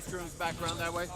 restrooms back around that way.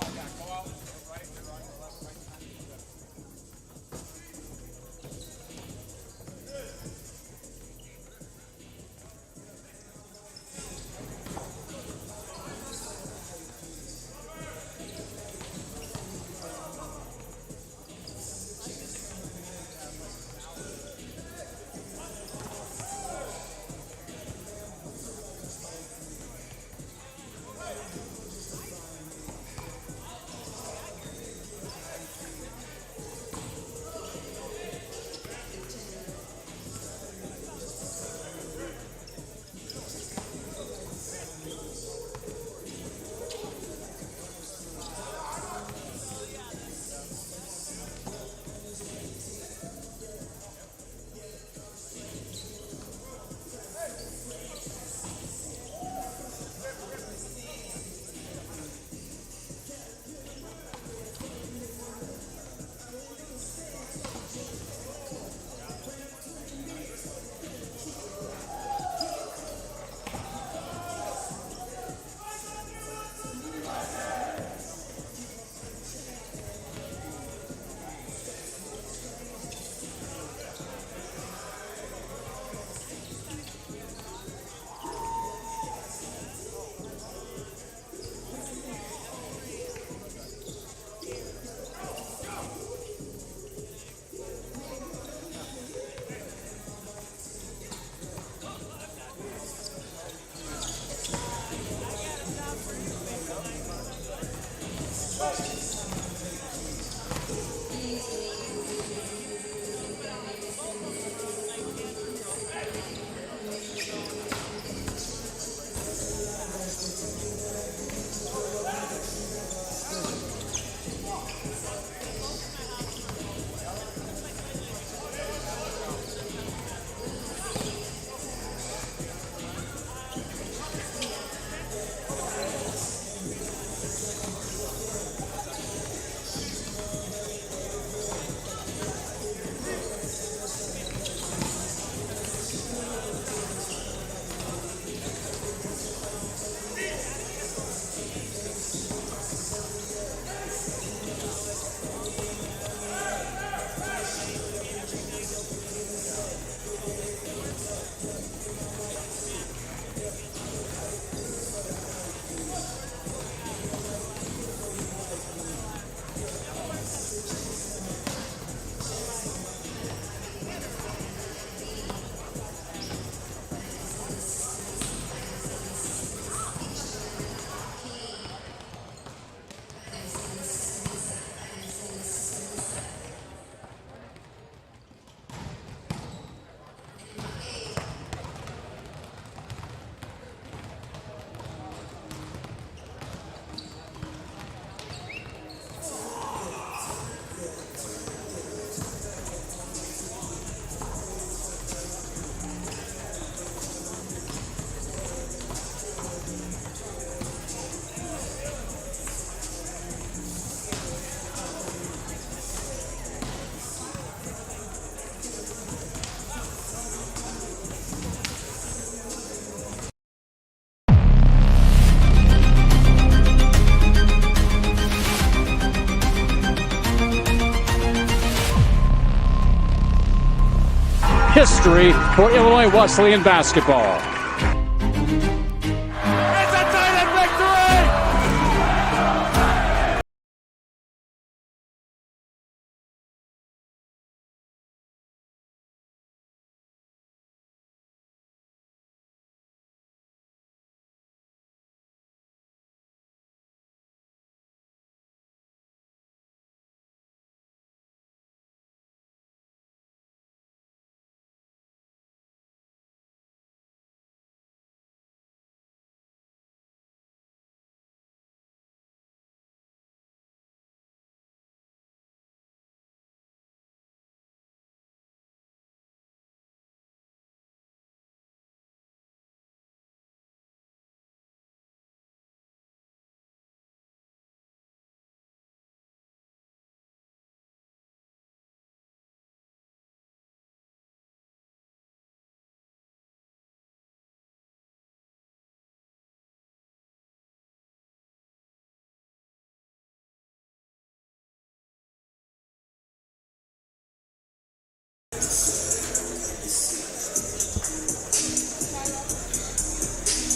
History for Illinois Wesleyan basketball.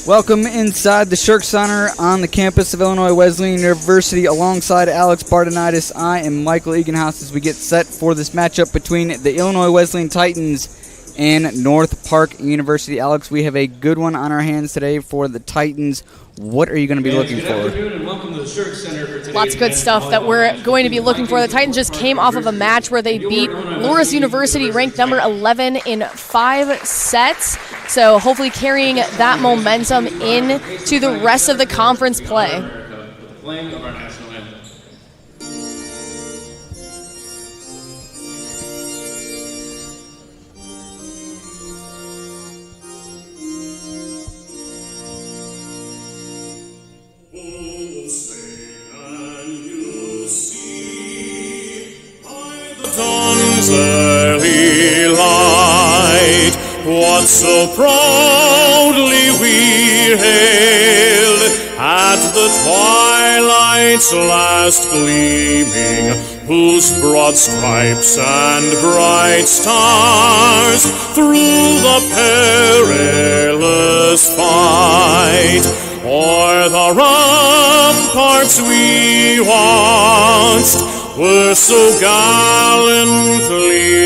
Welcome inside the Shirk Center on the campus of Illinois Wesleyan University. Alongside Alex Bardenitis, I am Michael Eganhouse as we get set for this matchup between the Illinois Wesleyan Titans and North Park University. Alex, we have a good one on our hands today for the Titans. What are you going to be looking for? Good afternoon and welcome to the Shirk Center for today's Lots of good stuff that we're going to be looking for. The Titans just came off of a match where they beat Loras University, ranked number 11 in 5 sets. So hopefully carrying that momentum into the rest of the conference play. With the playing of our national anthem. Dawn's early light, what so proudly we hailed at the twilight's last gleaming, whose broad stripes and bright stars through the perilous fight o'er the ramparts we watched were so gallantly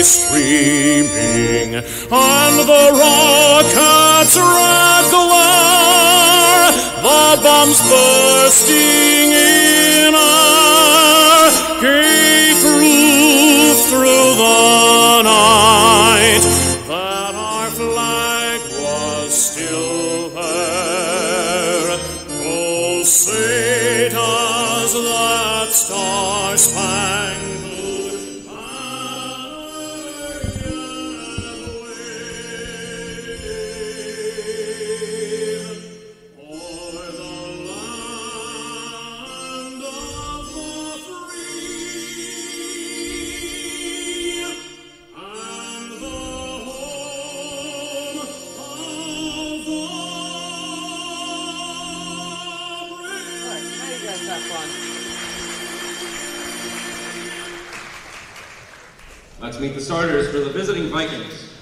streaming, and the rockets' red glare, the bombs bursting in air, gave proof through the night that our flag was still there. Oh, say does that star-spangled banner yet wave o'er the land of the free and the home of the Let's meet the starters for the visiting Vikings.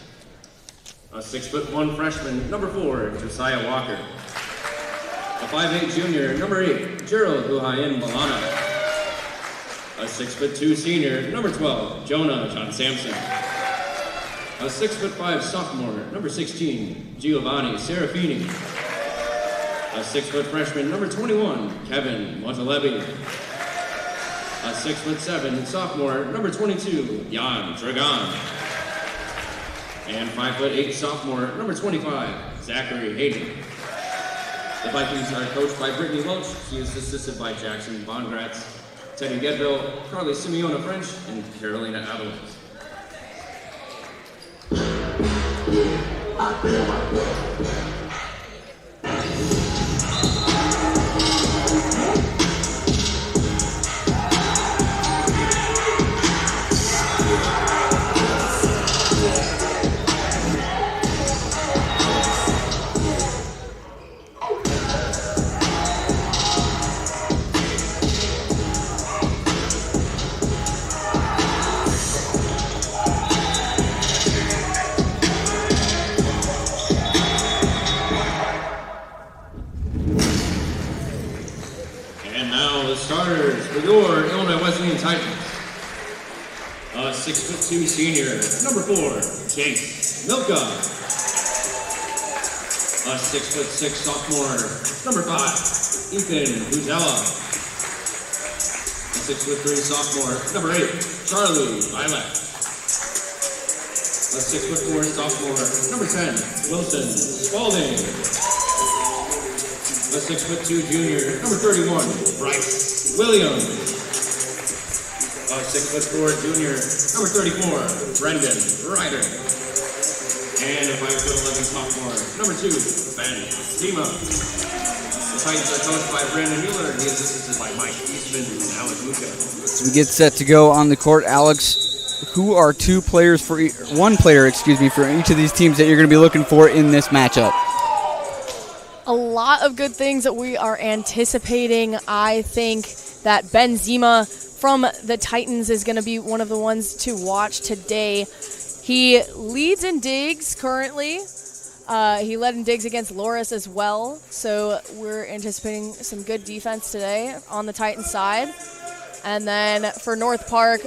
A 6'1" freshman, number 4, Josiah Walker. A 5'8" junior, number 8, Gerald Guhayan Balana. A 6'2" senior, number 12, Jonah John Sampson. A 6'5" sophomore, number 16, Giovanni Serafini. A 6' freshman, number 21, Kevin Montalebi. A 6'7" sophomore, number 22, Jan Dragan. And 5'8" sophomore, number 25, Zachary Hayden. The Vikings are coached by Brittany Welch. She is assisted by Jackson Bongratz, Teddy Gedville, Carly Simeona French, and Carolina Avalanche. Starters for your Illinois Wesleyan Titans. A 6'2" senior, number 4, Chase Milka. A 6'6" sophomore, number 5, Ethan Butella. A 6'3" sophomore, number 8, Charlie Violet. A 6'4" sophomore, number 10, Wilson Spalding. A 6'2" junior, number 31, Bryce Williams. A 6'4" junior, number 34, Brendan Ryder. And a 5'11" sophomore, number 2, Ben Zima. The Titans are coached by Brandon Mueller. He is assisted by Mike Eastman and Alex Luca. So we get set to go on the court. Alex, who are one player for each of these teams that you're going to be looking for in this matchup? A lot of good things that we are anticipating. I think that Ben Zima from the Titans is going to be one of the ones to watch today. He leads in digs currently. He led in digs against Loris as well, so we're anticipating some good defense today on the Titans side. And then for North Park,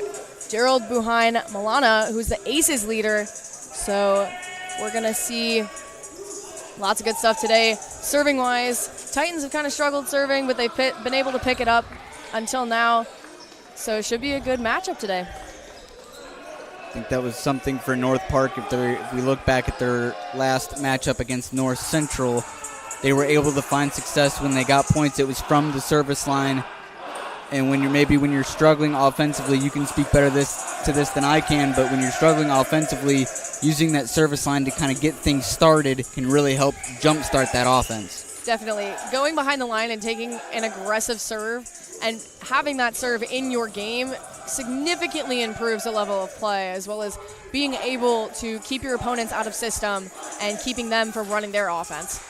Gerald Buhine Milana, who's the Aces leader. So we're going to see lots of good stuff today. Serving-wise, Titans have kind of struggled serving, but they've been able to pick it up until now. So it should be a good matchup today. I think that was something for North Park. If we look back at their last matchup against North Central, they were able to find success when they got points. It was from the service line. And when you're struggling offensively, you can speak better to this than I can, but when you're struggling offensively, using that service line to kind of get things started can really help jumpstart that offense. Definitely. Going behind the line and taking an aggressive serve and having that serve in your game significantly improves the level of play, as well as being able to keep your opponents out of system and keeping them from running their offense.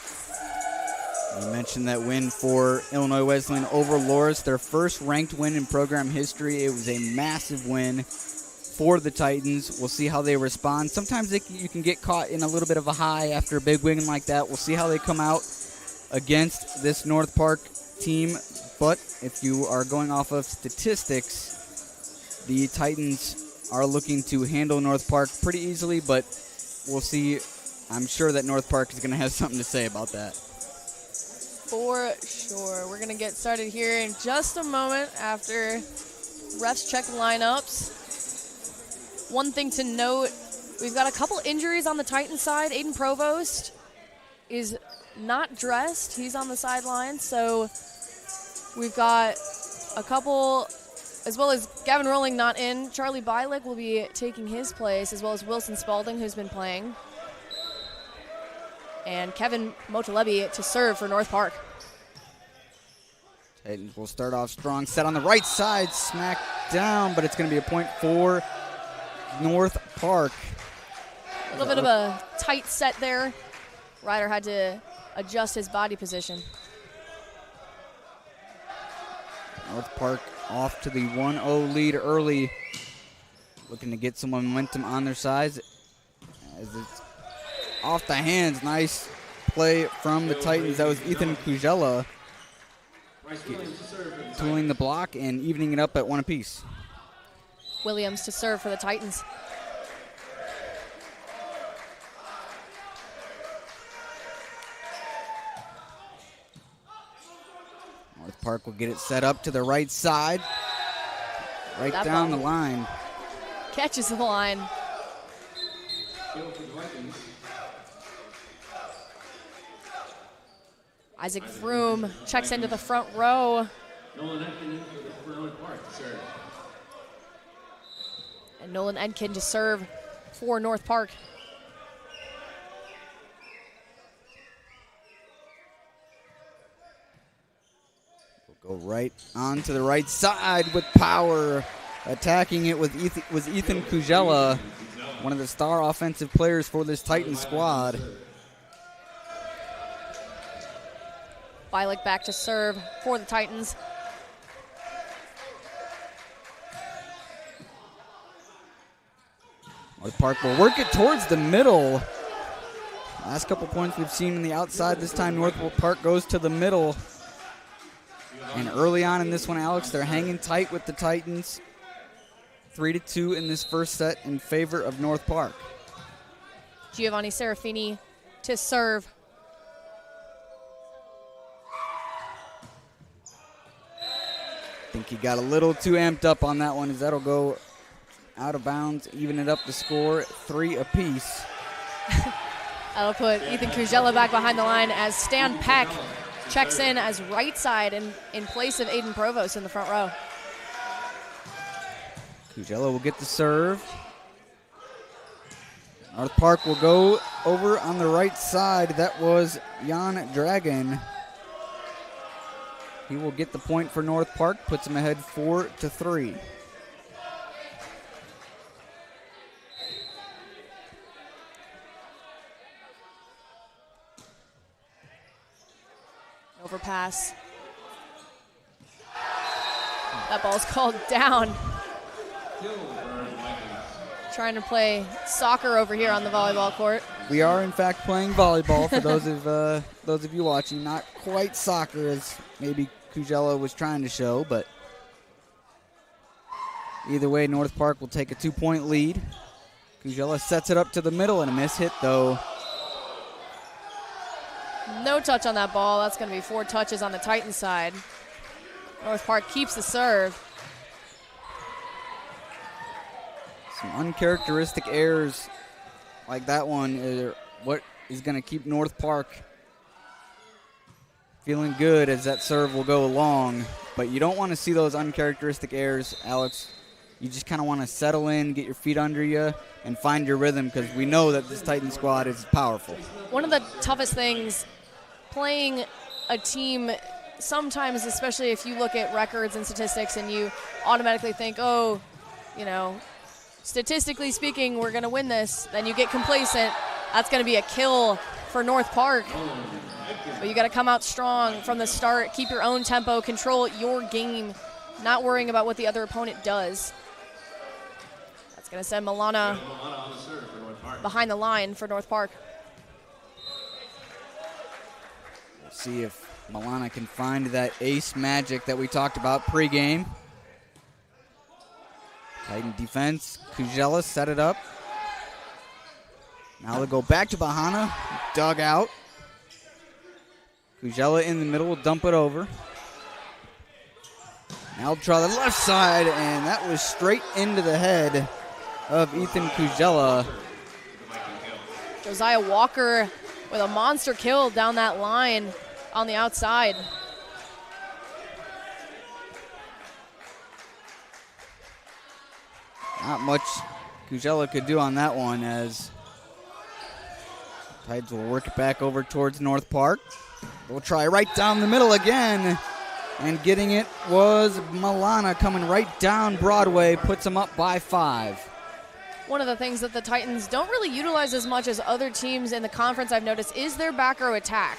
You mentioned that win for Illinois Wesleyan over Loris, their first ranked win in program history. It was a massive win for the Titans. We'll see how they respond. Sometimes you can get caught in a little bit of a high after a big win like that. We'll see how they come out against this North Park team. But if you are going off of statistics, the Titans are looking to handle North Park pretty easily, but we'll see. I'm sure that North Park is going to have something to say about that. For sure. We're going to get started here in just a moment after refs check lineups. One thing to note, we've got a couple injuries on the Titans side. Aiden Provost is not dressed. He's on the sideline, so we've got a couple, as well as Gavin Rowling not in. Charlie Bylick will be taking his place, as well as Wilson Spalding, who's been playing. And Kevin Motalebi to serve for North Park. Titans will start off strong. Set on the right side, smack down, but it's going to be a point for North Park. A little bit of a tight set there. Ryder had to adjust his body position. North Park off to the 1-0 lead early, looking to get some momentum on their side as it's off the hands. Nice play from the Titans. That was Ethan Kujela tooling the block and evening it up at one apiece. Williams to serve for the Titans. North Park will get it set up to the right side, right That down ball the line. catches the line. Isaac Vroom checks into the front row. Nolan Edkin for North Park to serve. And Nolan Edkin to serve for North Park. We'll go right on to the right side with power. Attacking it was Ethan Kujela, one of the star offensive players for this Titan squad. Bylick back to serve for the Titans. North Park will work it towards the middle. Last couple points we've seen on the outside. This time North Park goes to the middle. And early on in this one, Alex, they're hanging tight with the Titans. 3-2 in this first set in favor of North Park. Giovanni Serafini to serve. I think he got a little too amped up on that one, as that'll go out of bounds, even it up the score, 3 apiece. That'll put Ethan Kujela back behind the line as Stan Peck checks in as right side in place of Aiden Provost in the front row. Kujela will get the serve. North Park will go over on the right side. That was Jan Dragon. He will get the point for North Park, puts him ahead 4-3. Overpass. That ball's called down. Trying to play soccer over here on the volleyball court. We are, in fact, playing volleyball for those of you watching. Not quite soccer as maybe Kujella was trying to show, but either way, North Park will take a 2-point lead. Kujella sets it up to the middle and a miss hit, though. No touch on that ball. That's going to be 4 touches on the Titan side. North Park keeps the serve. Some uncharacteristic errors like that one are what is going to keep North Park feeling good as that serve will go long. But you don't want to see those uncharacteristic errors, Alex. You just kind of want to settle in, get your feet under you, and find your rhythm because we know that this Titan squad is powerful. One of the toughest things playing a team sometimes, especially if you look at records and statistics and you automatically think, oh, you know, statistically speaking, we're going to win this, then you get complacent. That's going to be a kill for North Park. But you got to come out strong from the start, keep your own tempo, control your game, not worrying about what the other opponent does. That's going to send Milana behind the line for North Park. We'll see if Milana can find that ace magic that we talked about pregame. Titan defense. Kujella set it up. Now they'll go back to Bahana. Dug out. Kujella in the middle will dump it over. Now they'll try the left side, and that was straight into the head of Ethan Kujella. Josiah Walker with a monster kill down that line on the outside. Not much Kujella could do on that one as Tides will work it back over towards North Park. They'll try right down the middle again, and getting it was Milana coming right down Broadway, puts them up by 5. One of the things that the Titans don't really utilize as much as other teams in the conference, I've noticed, is their back row attack.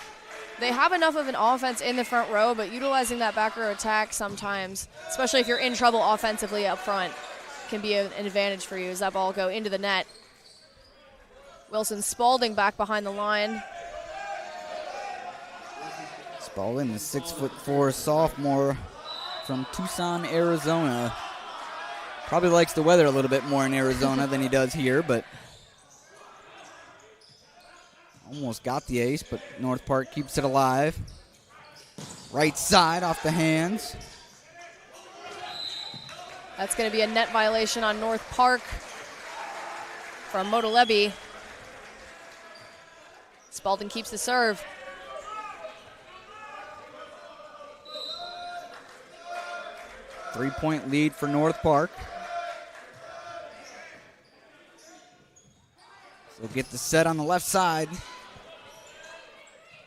They have enough of an offense in the front row, but utilizing that back row attack sometimes, especially if you're in trouble offensively up front, can be an advantage for you as that ball go into the net. Wilson Spalding back behind the line. Spalding, the 6'4" sophomore from Tucson, Arizona. Probably likes the weather a little bit more in Arizona than he does here, but almost got the ace, but North Park keeps it alive. Right side off the hands. That's going to be a net violation on North Park from Motolebi. Spalding keeps the serve. Three-point lead for North Park. So get the set on the left side.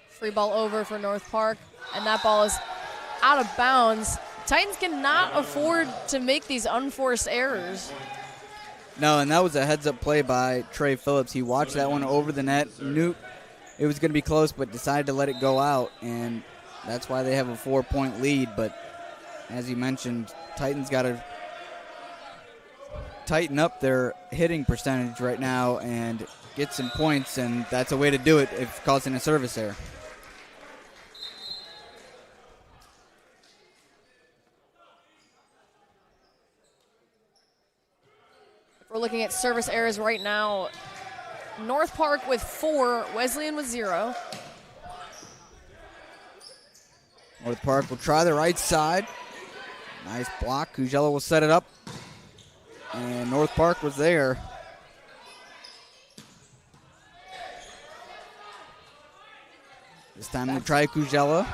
Free ball over for North Park, and that ball is out of bounds. Titans cannot afford to make these unforced errors. No, and that was a heads-up play by Trey Phillips. He watched that one over the net, knew it was going to be close, but decided to let it go out, and that's why they have a 4-point lead. But as you mentioned, Titans got to tighten up their hitting percentage right now and get some points, and that's a way to do it if causing a service error. We're looking at service errors right now. North Park with 4, Wesleyan with 0. North Park will try the right side. Nice block. Kujella will set it up. And North Park was there. This time they'll try Kujella.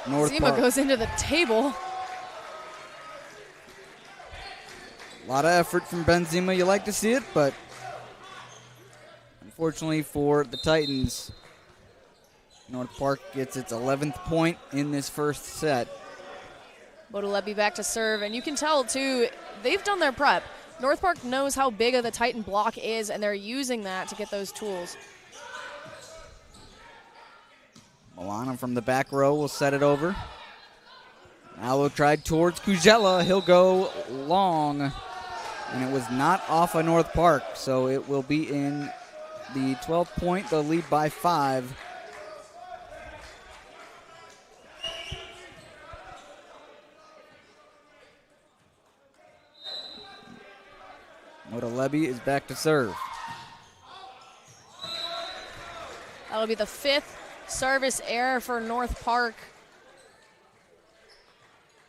North Zima Park. goes into the table. A lot of effort from Benzema. You like to see it, but unfortunately for the Titans, North Park gets its 11th point in this first set. Motolebi back to serve, and you can tell, too, they've done their prep. North Park knows how big of the Titan block is, and they're using that to get those tools. Milana from the back row will set it over. Allo tried towards Kujella. He'll go long. And it was not off of North Park, so it will be in the 12th point. They'll lead by 5. Modelebi is back to serve. That'll be the 5th service error for North Park.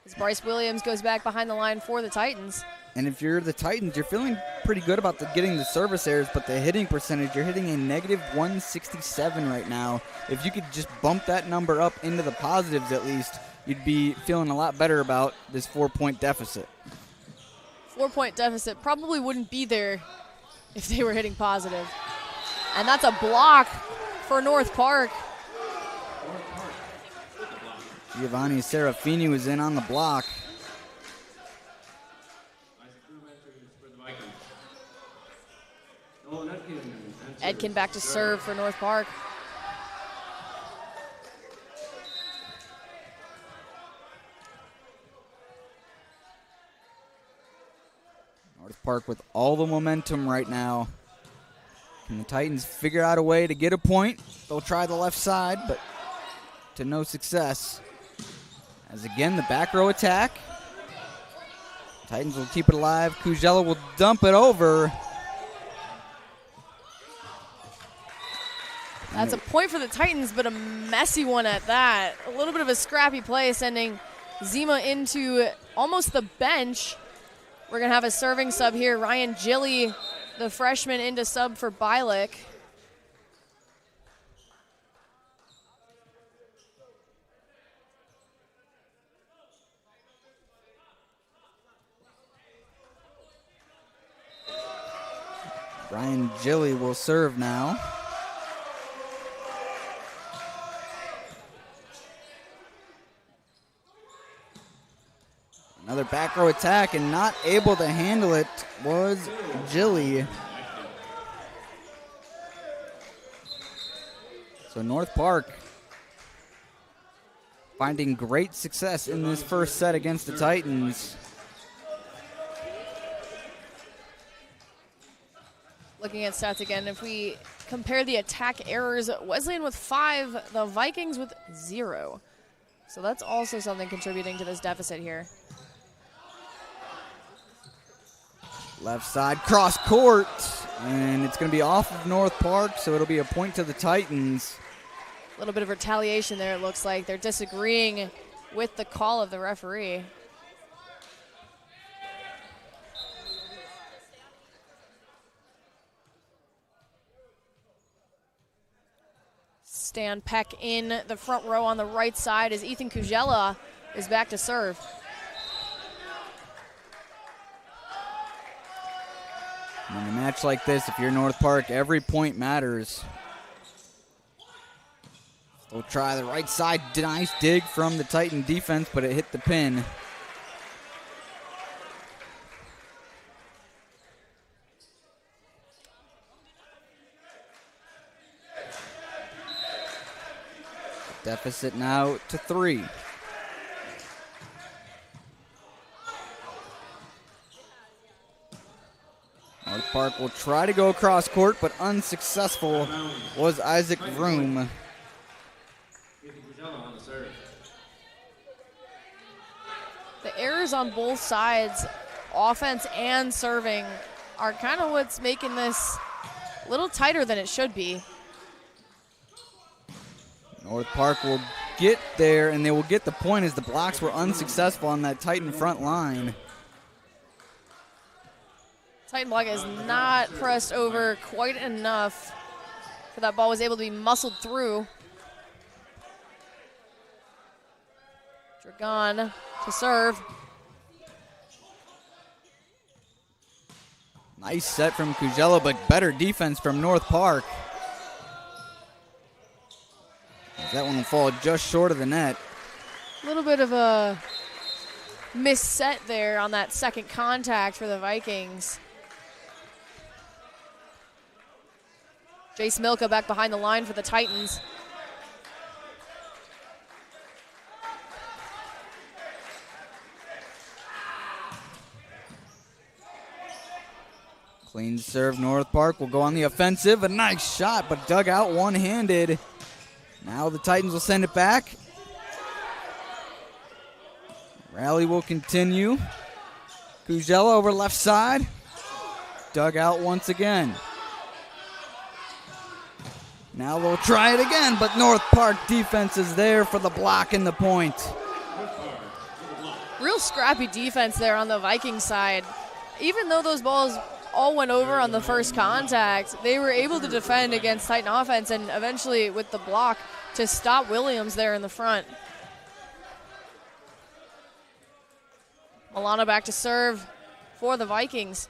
As Bryce Williams goes back behind the line for the Titans. And if you're the Titans, you're feeling pretty good about getting the service errors, but the hitting percentage, you're hitting a negative 167 right now. If you could just bump that number up into the positives at least, you'd be feeling a lot better about this 4-point deficit. 4-point deficit probably wouldn't be there if they were hitting positive. And that's a block for North Park. Giovanni Serafini was in on the block. Edkin back to serve for North Park. North Park with all the momentum right now. Can the Titans figure out a way to get a point? They'll try the left side, but to no success. As again, the back row attack. Titans will keep it alive. Kujella will dump it over. That's a point for the Titans, but a messy one at that. A little bit of a scrappy play, sending Zima into almost the bench. We're going to have a serving sub here. Ryan Gilly, the freshman, into sub for Bialik. Ryan Gilly will serve now. Another back row attack, and not able to handle it was Gilly. So North Park finding great success in this first set against the Titans. Looking at stats again, if we compare the attack errors, Wesleyan with 5, the Vikings with 0. So that's also something contributing to this deficit here. Left side, cross court, and it's going to be off of North Park, so it'll be a point to the Titans. A little bit of retaliation there, it looks like. They're disagreeing with the call of the referee. Stan Peck in the front row on the right side as Ethan Kujella is back to serve. In a match like this, if you're North Park, every point matters. They'll try the right side. Nice dig from the Titan defense, but it hit the pin. Deficit now to 3. North Park will try to go across court, but unsuccessful was Isaac Vroom. The errors on both sides, offense and serving, are kind of what's making this a little tighter than it should be. North Park will get there, and they will get the point as the blocks were unsuccessful on that Titan front line. Titan block is not pressed over quite enough for that ball was able to be muscled through. Dragon to serve. Nice set from Kujella, but better defense from North Park. That one will fall just short of the net. A little bit of a missed set there on that second contact for the Vikings. Jace Milka back behind the line for the Titans. Clean serve, North Park will go on the offensive. A nice shot, but dug out one-handed. Now the Titans will send it back. Rally will continue. Kujella over left side. Dug out once again. Now they'll try it again, but North Park defense is there for the block and the point. Real scrappy defense there on the Vikings side. Even though those balls all went over on the first contact, they were able to defend against Titan offense and eventually with the block to stop Williams there in the front. Milano back to serve for the Vikings.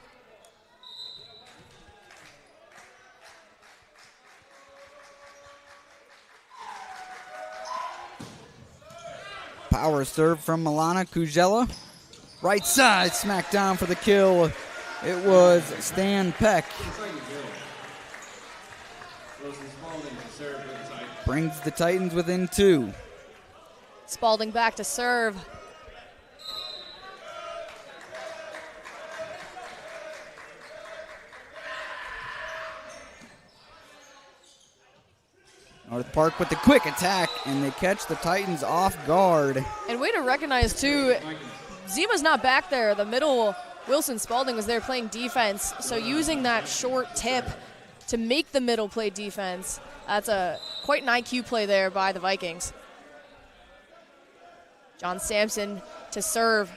Power serve from Milana. Kujella. Right side, smack down for the kill. It was Stan Peck. Brings the Titans within 2. Spalding back to serve. North Park with the quick attack, and they catch the Titans off guard. And way to recognize, too, Zima's not back there. The middle, Wilson Spalding, was there playing defense. So using that short tip to make the middle play defense, that's quite an IQ play there by the Vikings. John Sampson to serve.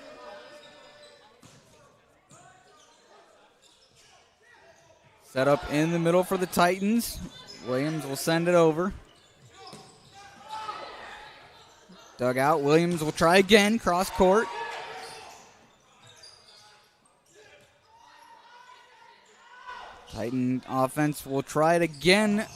Set up in the middle for the Titans. Williams will send it over. Dug out. Williams will try again. Cross court. Titan offense will try it again.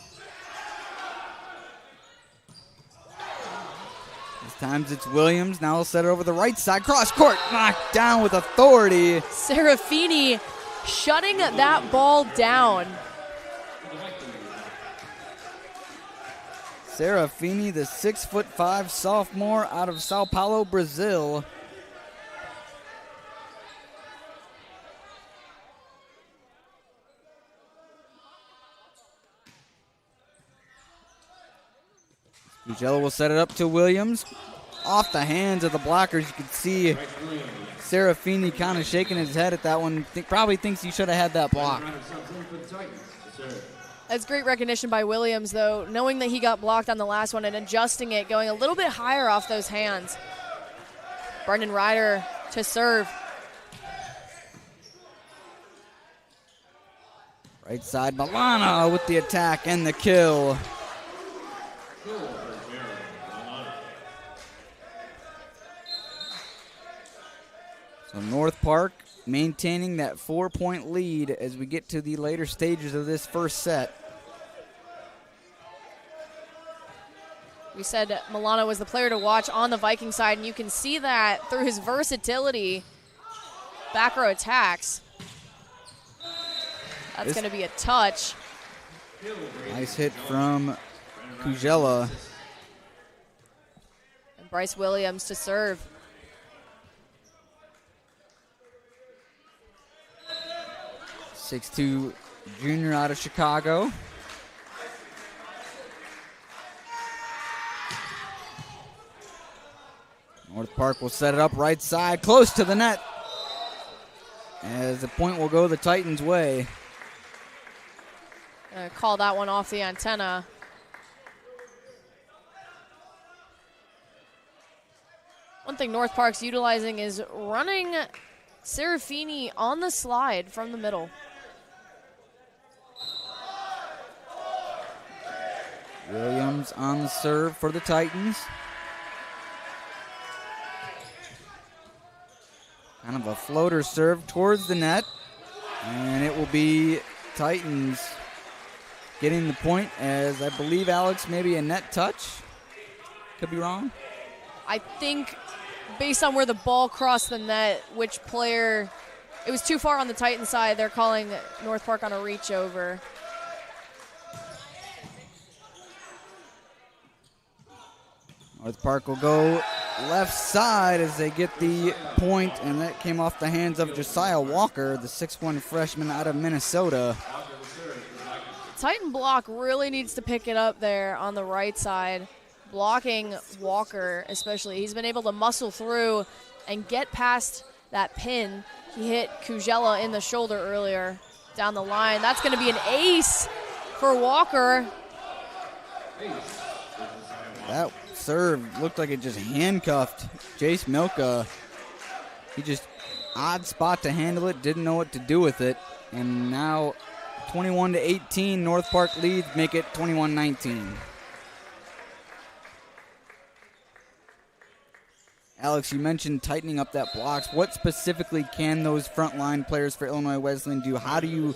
This time it's Williams. Now he'll set it over the right side. Cross court. Knocked down with authority. Serafini shutting that ball down. Serafini, the 6'5" sophomore out of Sao Paulo, Brazil. Kujella will set it up to Williams. Off the hands of the blockers. You can see Serafini kind of shaking his head at that one. Probably thinks he should have had that block. That's great recognition by Williams, though, knowing that he got blocked on the last one and adjusting it, going a little bit higher off those hands. Brendan Ryder to serve. Right side, Milana with the attack and the kill. So North Park maintaining that 4-point lead as we get to the later stages of this first set. We said Milano was the player to watch on the Viking side, and you can see that through his versatility. Back row attacks. That's going to be a touch. Nice hit from Kujella. And Bryce Williams to serve. 6'2" junior out of Chicago. North Park will set it up right side, close to the net. As the point will go the Titans' way. Call that one off the antenna. One thing North Park's utilizing is running Serafini on the slide from the middle. Williams on the serve for the Titans. Kind of a floater serve towards the net. And it will be Titans getting the point, as I believe, Alex, maybe a net touch. Could be wrong. I think based on where the ball crossed the net, which player, it was too far on the Titan side. They're calling North Park on a reach over. North Park will go left side as they get the point, and that came off the hands of Josiah Walker, the 6'1 freshman out of Minnesota. Titan block really needs to pick it up there on the right side. Blocking Walker especially. He's been able to muscle through and get past that pin. He hit Kujela in the shoulder earlier down the line. That's going to be an ace for Walker. That serve looked like it just handcuffed Jace Milka. He just odd spot to handle it, didn't know what to do with it. And now 21-18, North Park leads, make it 21-19. Alex, you mentioned tightening up that blocks. What specifically can those frontline players for Illinois Wesleyan do? How do you,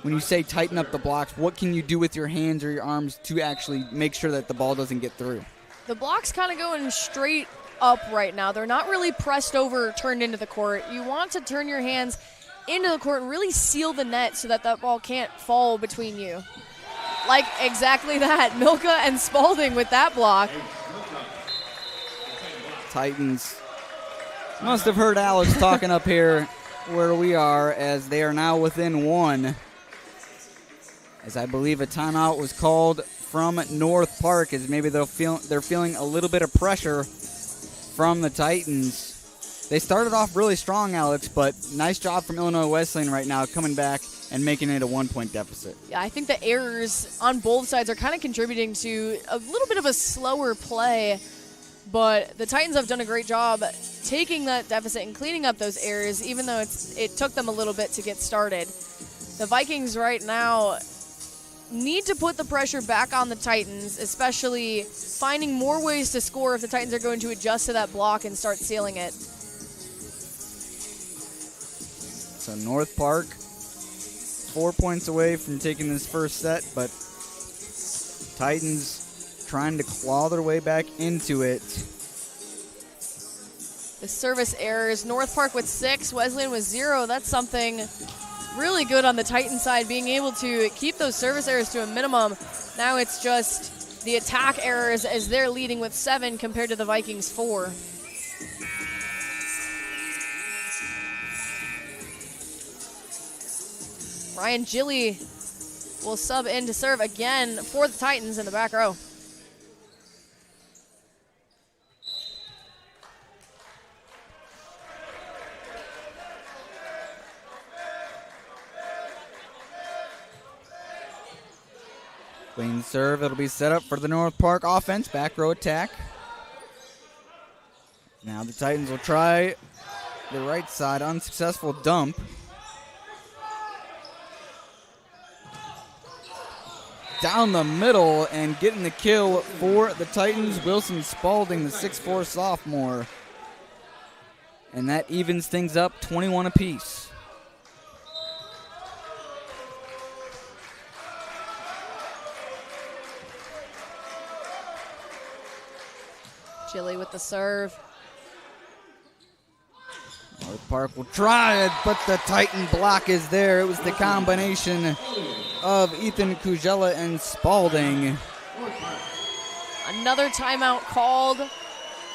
when you say tighten up the blocks, what can you do with your hands or your arms to actually make sure that the ball doesn't get through? The block's kind of going straight up right now. They're not really pressed over, turned into the court. You want to turn your hands into the court and really seal the net so that that ball can't fall between you. Like exactly that. Milka and Spalding with that block. Titans must have heard Alex talking up here where we are, as they are now within one. As I believe a timeout was called from North Park, as maybe they're feeling a little bit of pressure from the Titans. They started off really strong, Alex, but nice job from Illinois Wesleyan right now coming back and making it a 1-point deficit. Yeah, I think the errors on both sides are kind of contributing to a little bit of a slower play. But the Titans have done a great job taking that deficit and cleaning up those errors, even though it took them a little bit to get started. The Vikings right now need to put the pressure back on the Titans, especially finding more ways to score if the Titans are going to adjust to that block and start sealing it. So North Park, 4 points away from taking this first set, but Titans trying to claw their way back into it. The service errors, North Park with 6, Wesleyan with 0. That's something really good on the Titan side, being able to keep those service errors to a minimum. Now it's just the attack errors as they're leading with 7 compared to the Vikings' 4. Ryan Gilly will sub in to serve again for the Titans in the back row. Clean serve. It'll be set up for the North Park offense. Back row attack. Now the Titans will try the right side. Unsuccessful dump. Down the middle and getting the kill for the Titans. Wilson Spalding, the 6'4 sophomore. And that evens things up 21 apiece. Gilly with the serve. North Park will try it, but the Titan block is there. It was the combination of Ethan Kujela and Spalding. Another timeout called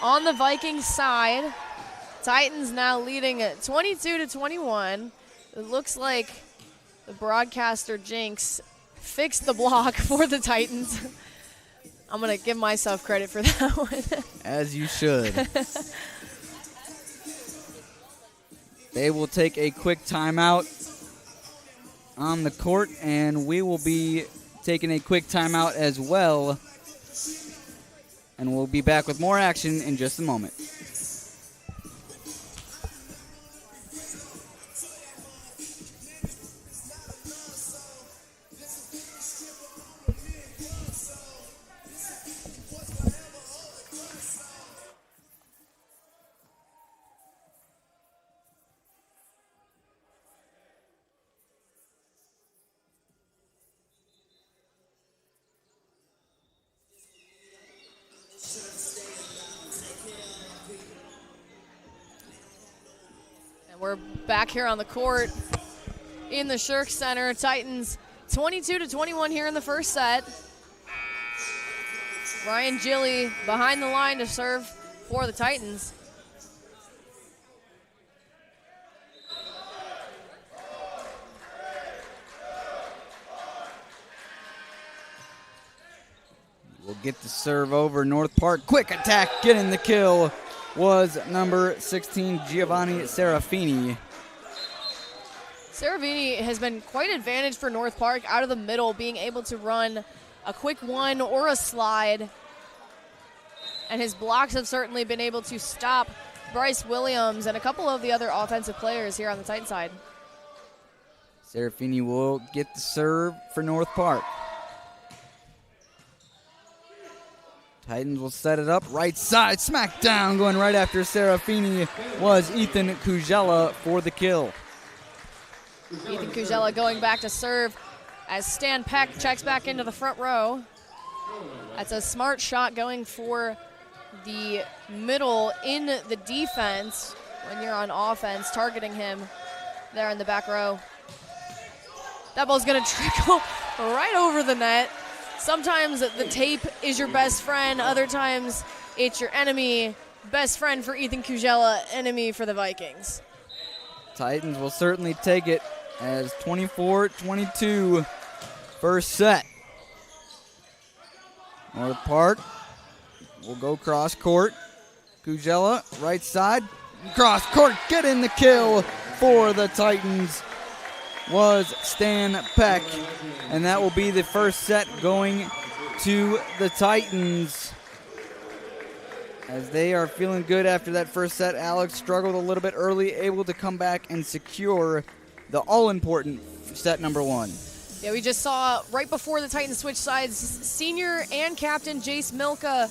on the Vikings side. Titans now leading at 22-21. It looks like the broadcaster Jinx fixed the block for the Titans. I'm going to give myself credit for that one. As you should. They will take a quick timeout on the court, and we will be taking a quick timeout as well. And we'll be back with more action in just a moment. We're back here on the court in the Shirk Center. Titans 22-21 here in the first set. Ryan Gilly behind the line to serve for the Titans. We'll get the serve over North Park. Quick attack, getting the kill was number 16, Giovanni Serafini. Serafini has been quite advantage for North Park out of the middle, being able to run a quick one or a slide. And his blocks have certainly been able to stop Bryce Williams and a couple of the other offensive players here on the Titan side. Serafini will get the serve for North Park. Titans will set it up, right side, smack down, going right after Serafini was Ethan Kujella for the kill. Ethan Kujella going back to serve as Stan Peck checks back into the front row. That's a smart shot going for the middle in the defense when you're on offense, targeting him there in the back row. That ball's going to trickle right over the net. Sometimes the tape is your best friend. Other times it's your enemy. Best friend for Ethan Kujella, enemy for the Vikings. Titans will certainly take it as 24-22 first set. North Park will go cross court. Kujella, right side, cross court, get in the kill for the Titans was Stan Peck. And that will be the first set going to the Titans, as they are feeling good after that first set. Alex struggled a little bit early, able to come back and secure the all-important set number one. Yeah, we just saw right before the Titans switched sides, senior and captain Jace Milka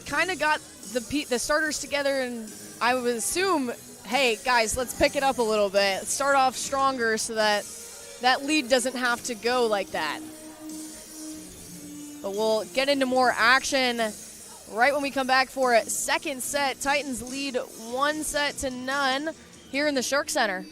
kind of got the starters together, and I would assume, hey, guys, let's pick it up a little bit. Let's start off stronger so that that lead doesn't have to go like that. But we'll get into more action right when we come back for a second set. Titans lead 1-0 here in the Shirk Center.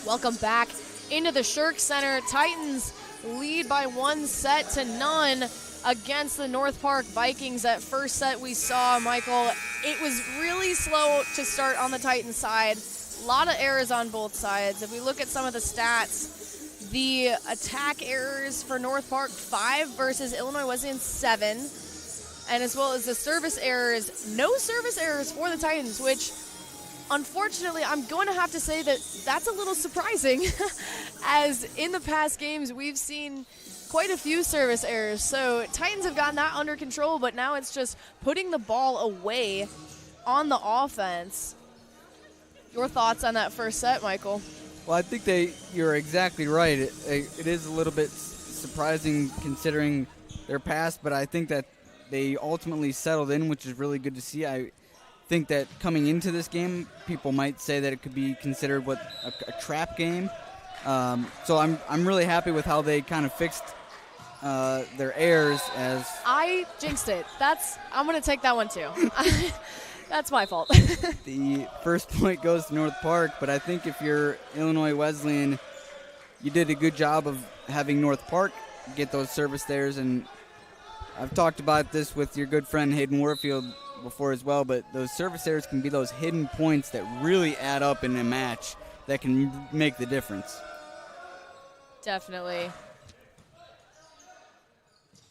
Welcome back into the Shirk Center. Titans lead by 1-0 against the North Park Vikings. That first set we saw, Michael, it was really slow to start on the Titans side. A lot of errors on both sides. If we look at some of the stats, the attack errors for North Park, 5 versus Illinois Wesleyan, 7. And as well as the service errors, no service errors for the Titans, which Unfortunately, I'm going to have to say that that's a little surprising, as in the past games we've seen quite a few service errors. So Titans have gotten that under control, but now it's just putting the ball away on the offense. Your thoughts on that first set, Michael? Well, I think you're exactly right. It is a little bit surprising considering their past, but I think that they ultimately settled in, which is really good to see. I think that coming into this game, people might say that it could be considered a trap game. So I'm really happy with how they kind of fixed their errors. As I jinxed it. I'm going to take that one too. That's my fault. the first point goes to North Park, but I think if you're Illinois Wesleyan, you did a good job of having North Park get those service errors, and I've talked about this with your good friend Hayden Warfield before as well, but those service errors can be those hidden points that really add up in a match that can make the difference. Definitely.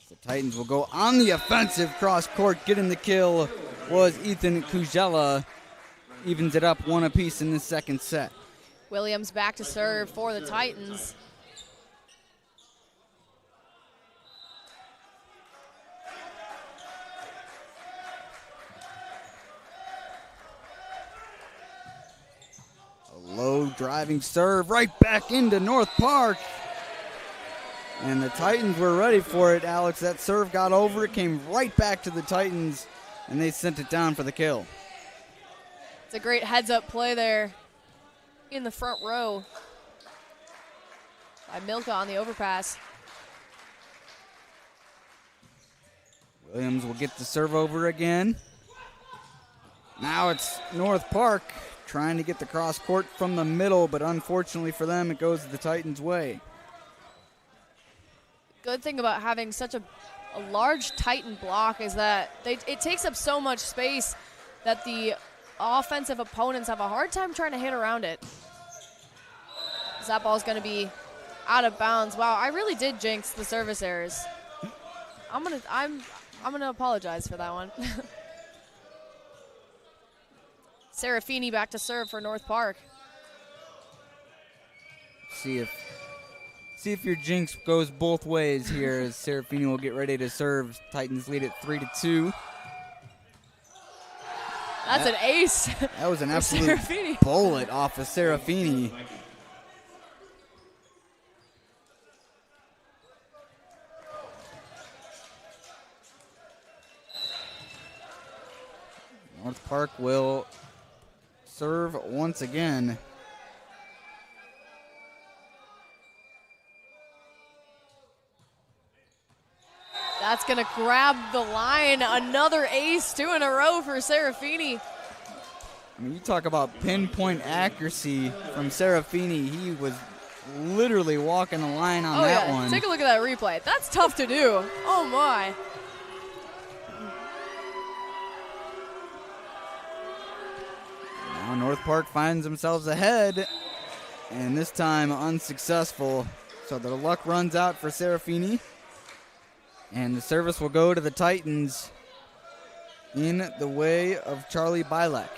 The Titans will go on the offensive cross court. Getting the kill was Ethan Kujela. Evens it up one apiece in the second set. Williams back to serve for the Titans. Low driving serve right back into North Park. And the Titans were ready for it, Alex. That serve got over. It came right back to the Titans, and they sent it down for the kill. It's a great heads-up play there in the front row by Milka on the overpass. Williams will get the serve over again. Now it's North Park trying to get the cross court from the middle, but unfortunately for them, it goes the Titans' way. Good thing about having such a large Titan block is that it takes up so much space that the offensive opponents have a hard time trying to hit around it. That ball's going to be out of bounds. Wow, I really did jinx the service errors. I'm gonna apologize for that one. Serafini back to serve for North Park. See if your jinx goes both ways here, as Serafini will get ready to serve. Titans lead at 3-2. That's an ace. That was an absolute Serafini. bullet off of Serafini. North Park will serve once again. That's going to grab the line. Another ace, 2 in a row for Serafini. I mean, you talk about pinpoint accuracy from Serafini. He was literally walking the line on that one. Take a look at that replay. That's tough to do. Oh, my. Now North Park finds themselves ahead, and this time unsuccessful. So their luck runs out for Serafini, and the service will go to the Titans in the way of Charlie Bilek.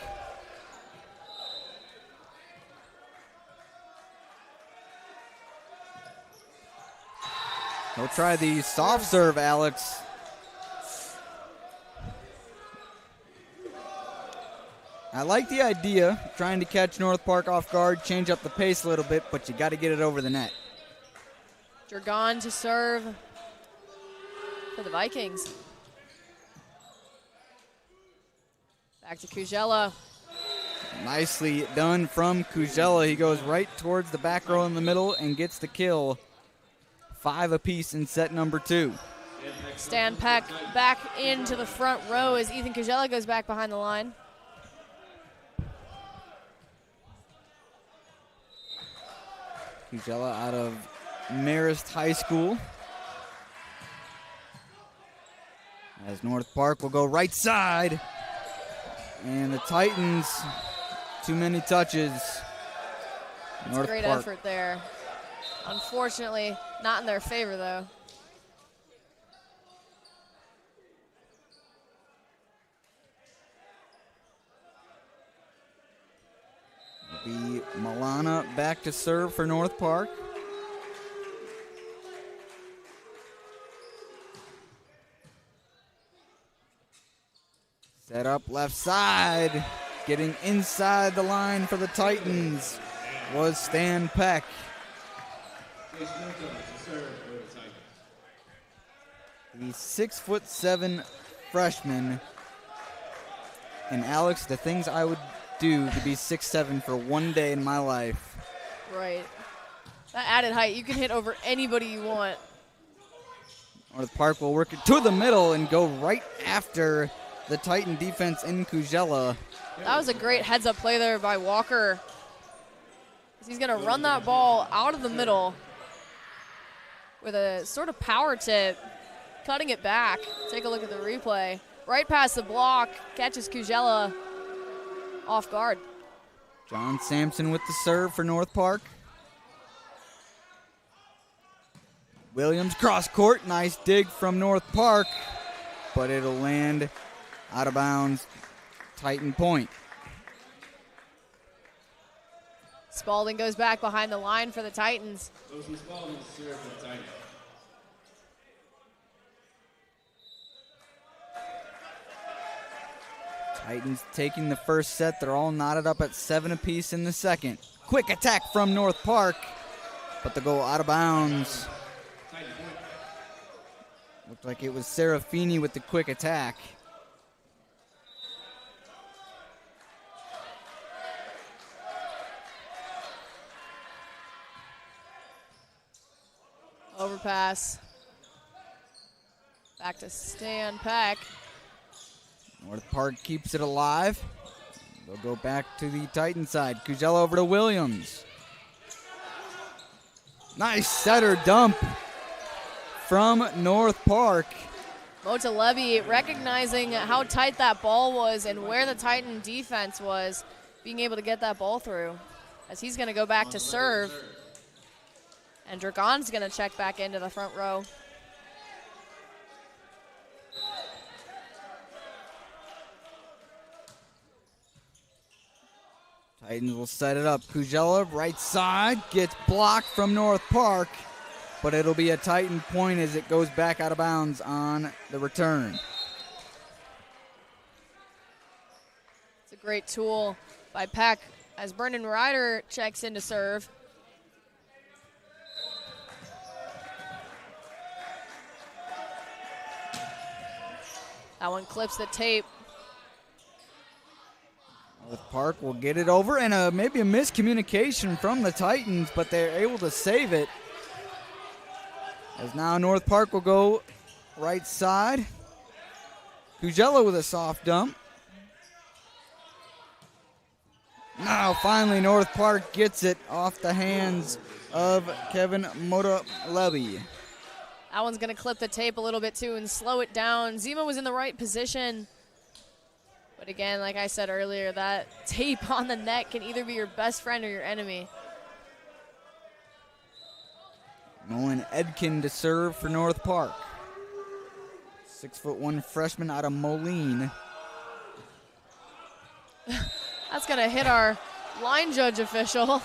He'll try the soft serve, Alex. I like the idea, trying to catch North Park off guard, change up the pace a little bit, but you got to get it over the net. Dragon to serve for the Vikings. Back to Kujela. Nicely done from Kujela. He goes right towards the back row in the middle and gets the kill. 5 apiece in set number 2. Stan Peck back into the front row as Ethan Kujela goes back behind the line. Kujela out of Marist High School. As North Park will go right side. And the Titans, too many touches. That's a great effort there. Unfortunately, not in their favor, though. Be Milana back to serve for North Park. Set up left side. Getting inside the line for the Titans was Stan Peck. The 6'7" freshman. And Alex, the things I would do to be 6'7" for one day in my life. Right. That added height, you can hit over anybody you want. North Park will work it to the middle and go right after the Titan defense in Kujela. That was a great heads-up play there by Walker. He's going to run that ball out of the middle with a sort of power tip, cutting it back. Take a look at the replay. Right past the block, catches Kujela off guard. John Sampson with the serve for North Park. Williams cross court, nice dig from North Park, but it'll land out of bounds. Titan point. Spalding goes back behind the line for the Titans. Bozeman Spalding serve for the Titans. Titans taking the first set. They're all knotted up at 7 apiece in the second. Quick attack from North Park, but the goal out of bounds. Titan point. Looked like it was Serafini with the quick attack. Overpass. Back to Stan Peck. North Park keeps it alive. They'll go back to the Titan side. Kujela over to Williams. Nice setter dump from North Park. Motalevi recognizing how tight that ball was and where the Titan defense was, being able to get that ball through. As he's going to go back to serve. And Dragon's going to check back into the front row. Titans will set it up. Kujela, right side, gets blocked from North Park, but it'll be a Titan point as it goes back out of bounds on the return. It's a great tool by Peck as Brendan Ryder checks in to serve. That one clips the tape. North Park will get it over, and maybe a miscommunication from the Titans, but they're able to save it. As now North Park will go right side. Kujela with a soft dump. Now finally North Park gets it off the hands of Kevin Motalevi. That one's going to clip the tape a little bit too and slow it down. Zima was in the right position. But again, like I said earlier, that tape on the net can either be your best friend or your enemy. Nolan Edkin to serve for North Park. 6'1" freshman out of Moline. That's going to hit our line judge official.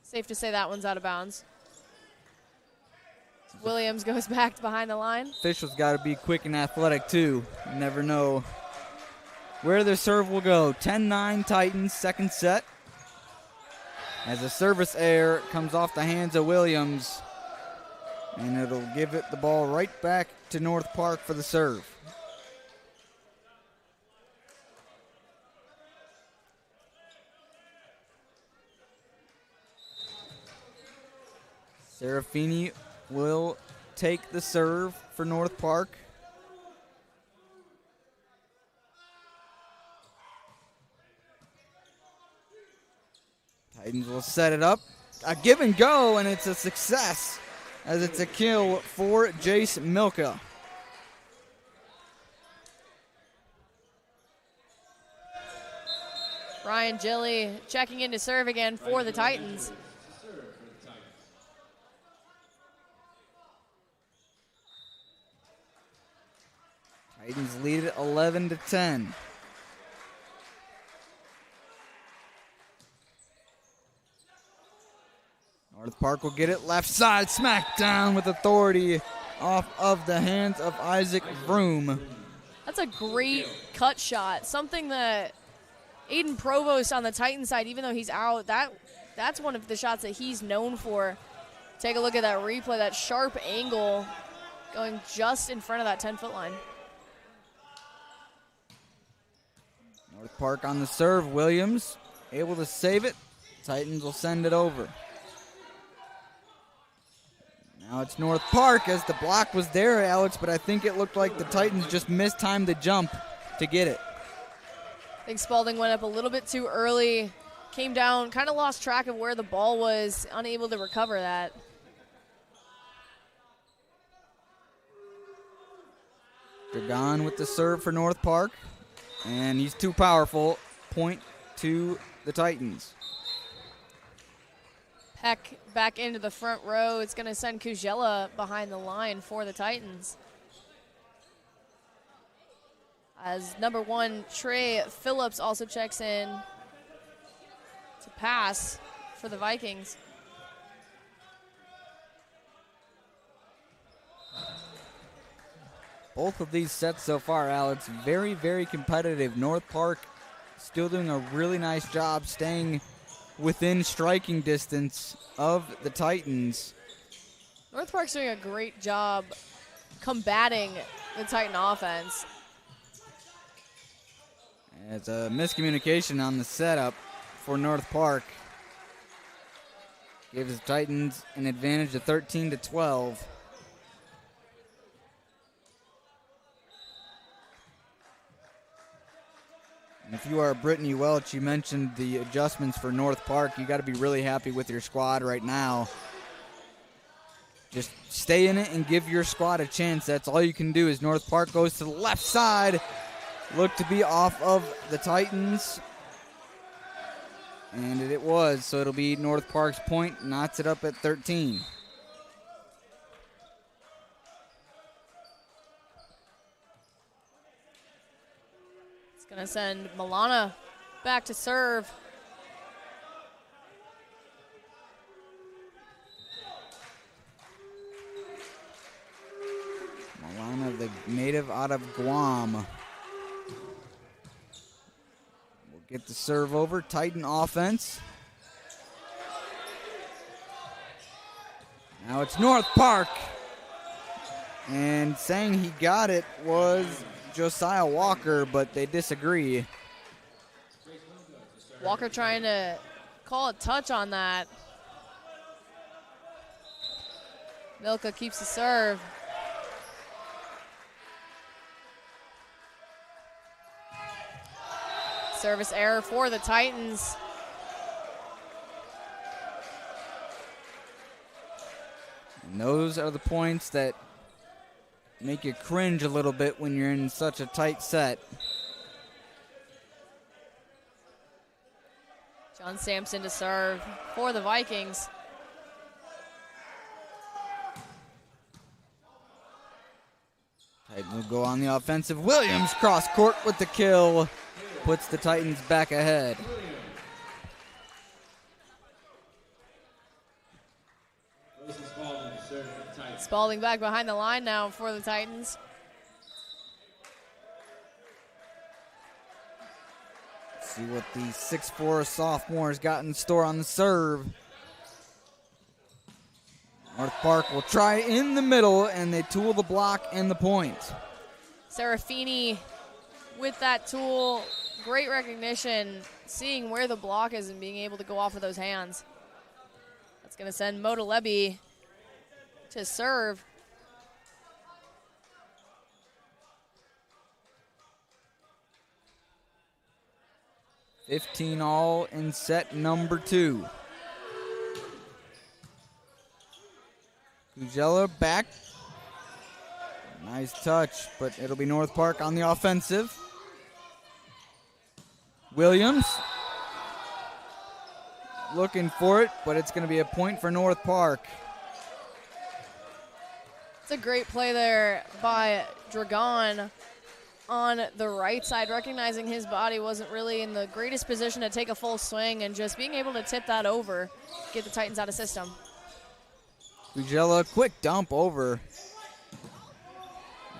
Safe to say that one's out of bounds. Williams goes back behind the line. Officials got to be quick and athletic too. You never know where their serve will go. 10-9 Titans, second set. As a service error comes off the hands of Williams, and it'll give it the ball right back to North Park for the serve. Serafini will take the serve for North Park. Titans will set it up. A give and go, and it's a success as it's a kill for Jace Milka. Ryan Gilly checking in to serve again for the Titans. Titans lead it 11-10. North Park will get it left side, smack down with authority off of the hands of Isaac Vroom. That's a great cut shot. Something that Aiden Provost on the Titan side, even though he's out, that's one of the shots that he's known for. Take a look at that replay, that sharp angle going just in front of that 10-foot line. North Park on the serve. Williams able to save it. Titans will send it over. Now it's North Park as the block was there, Alex, but I think it looked like the Titans just mistimed the jump to get it. I think Spalding went up a little bit too early, came down, kind of lost track of where the ball was, unable to recover that. Dragon with the serve for North Park, and he's too powerful. Point to the Titans. Peck back into the front row. It's going to send Kujela behind the line for the Titans. As number 1, Trey Phillips also checks in to pass for the Vikings. Both of these sets so far, Alex, very, very competitive. North Park still doing a really nice job staying within striking distance of the Titans. North Park's doing a great job combating the Titan offense. It's a miscommunication on the setup for North Park. Gives the Titans an advantage of 13-12. And if you are Brittany Welch, you mentioned the adjustments for North Park. You got to be really happy with your squad right now. Just stay in it and give your squad a chance. That's all you can do. As North Park goes to the left side, look to be off of the Titans. And it was, so it'll be North Park's point, knots it up at 13. Going to send Milana back to serve. Milana, the native out of Guam. We'll get the serve over. Titan offense. Now it's North Park. And saying he got it was Josiah Walker, but they disagree. Walker trying to call a touch on that. Milka keeps the serve. Service error for the Titans. And those are the points that make you cringe a little bit when you're in such a tight set. John Sampson to serve for the Vikings. Titans will go on the offensive. Williams cross court with the kill. Puts the Titans back ahead. Spalding back behind the line now for the Titans. Let's see what the 6'4 sophomore's got in store on the serve. North Park will try in the middle, and they tool the block and the point. Serafini with that tool. Great recognition, seeing where the block is and being able to go off of those hands. That's going to send Motalebi to serve. $15 all in set number 2. Kujela back. Nice touch, but it'll be North Park on the offensive. Williams looking for it, but it's going to be a point for North Park. It's a great play there by Dragon on the right side, recognizing his body wasn't really in the greatest position to take a full swing and just being able to tip that over, get the Titans out of system. Ugella, quick dump over.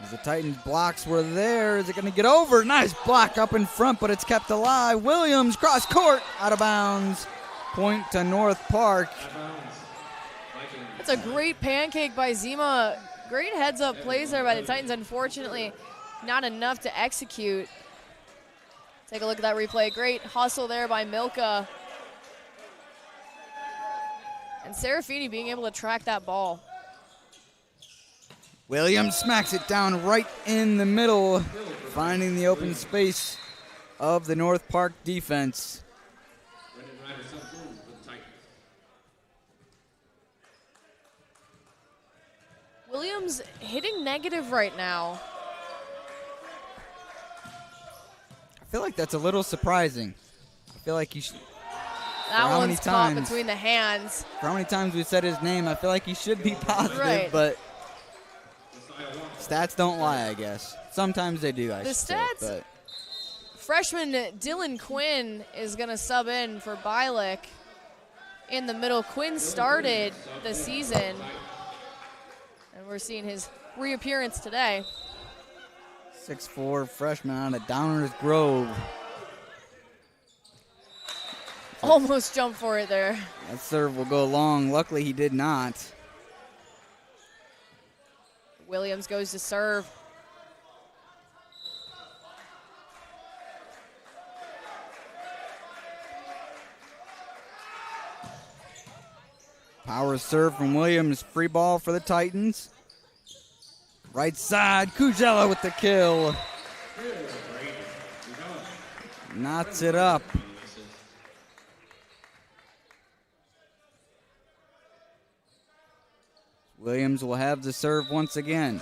As the Titans blocks were there, is it going to get over? Nice block up in front, but it's kept alive. Williams, cross court, out of bounds. Point to North Park. That's a great pancake by Zima. Great heads-up plays there by the Titans. Unfortunately, not enough to execute. Take a look at that replay. Great hustle there by Milka. And Serafini being able to track that ball. Williams smacks it down right in the middle, finding the open space of the North Park defense. Williams hitting negative right now. I feel like that's a little surprising. I feel like he should. That how many one's caught times? between the hands. For how many times we said his name, I feel like he should be positive, Right. but stats don't lie, I guess. Sometimes they do, I The should say, stats- but Freshman Dylan Quinn is going to sub in for Bialik in the middle. Quinn started the season, and we're seeing his reappearance today. 6'4" freshman out of Downers Grove. Almost jumped for it there. That serve will go long. Luckily, he did not. Williams goes to serve. Power serve from Williams. Free ball for the Titans. Right side, Kujella with the kill. Knots it up. Williams will have the serve once again.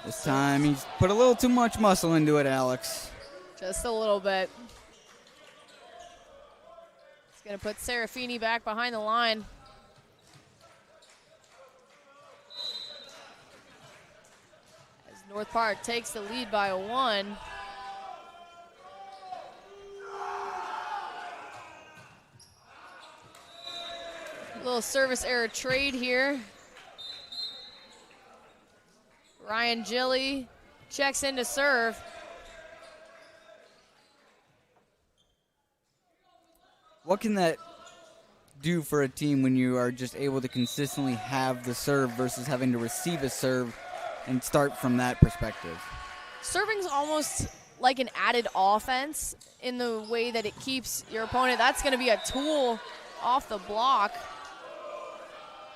This time he's put a little too much muscle into it, Alex. Just a little bit. He's going to put Serafini back behind the line. As North Park takes the lead by 1. Little service error trade here. Ryan Gilly checks in to serve. What can that do for a team when you are just able to consistently have the serve versus having to receive a serve and start from that perspective? Serving's almost like an added offense in the way that it keeps your opponent. That's going to be a tool off the block.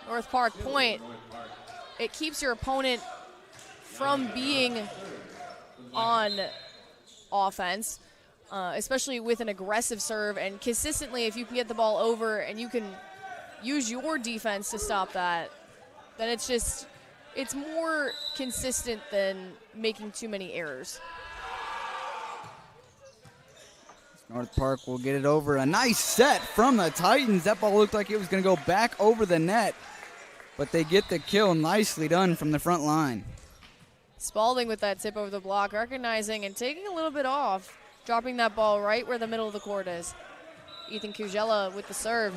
North Park point. It keeps your opponent from being on offense, especially with an aggressive serve. And consistently, if you can get the ball over and you can use your defense to stop that, then it's more consistent than making too many errors. North Park will get it over. A nice set from the Titans. That ball looked like it was going to go back over the net, but they get the kill. Nicely done from the front line. Spalding with that tip over the block, recognizing and taking a little bit off, dropping that ball right where the middle of the court is. Ethan Kujella with the serve.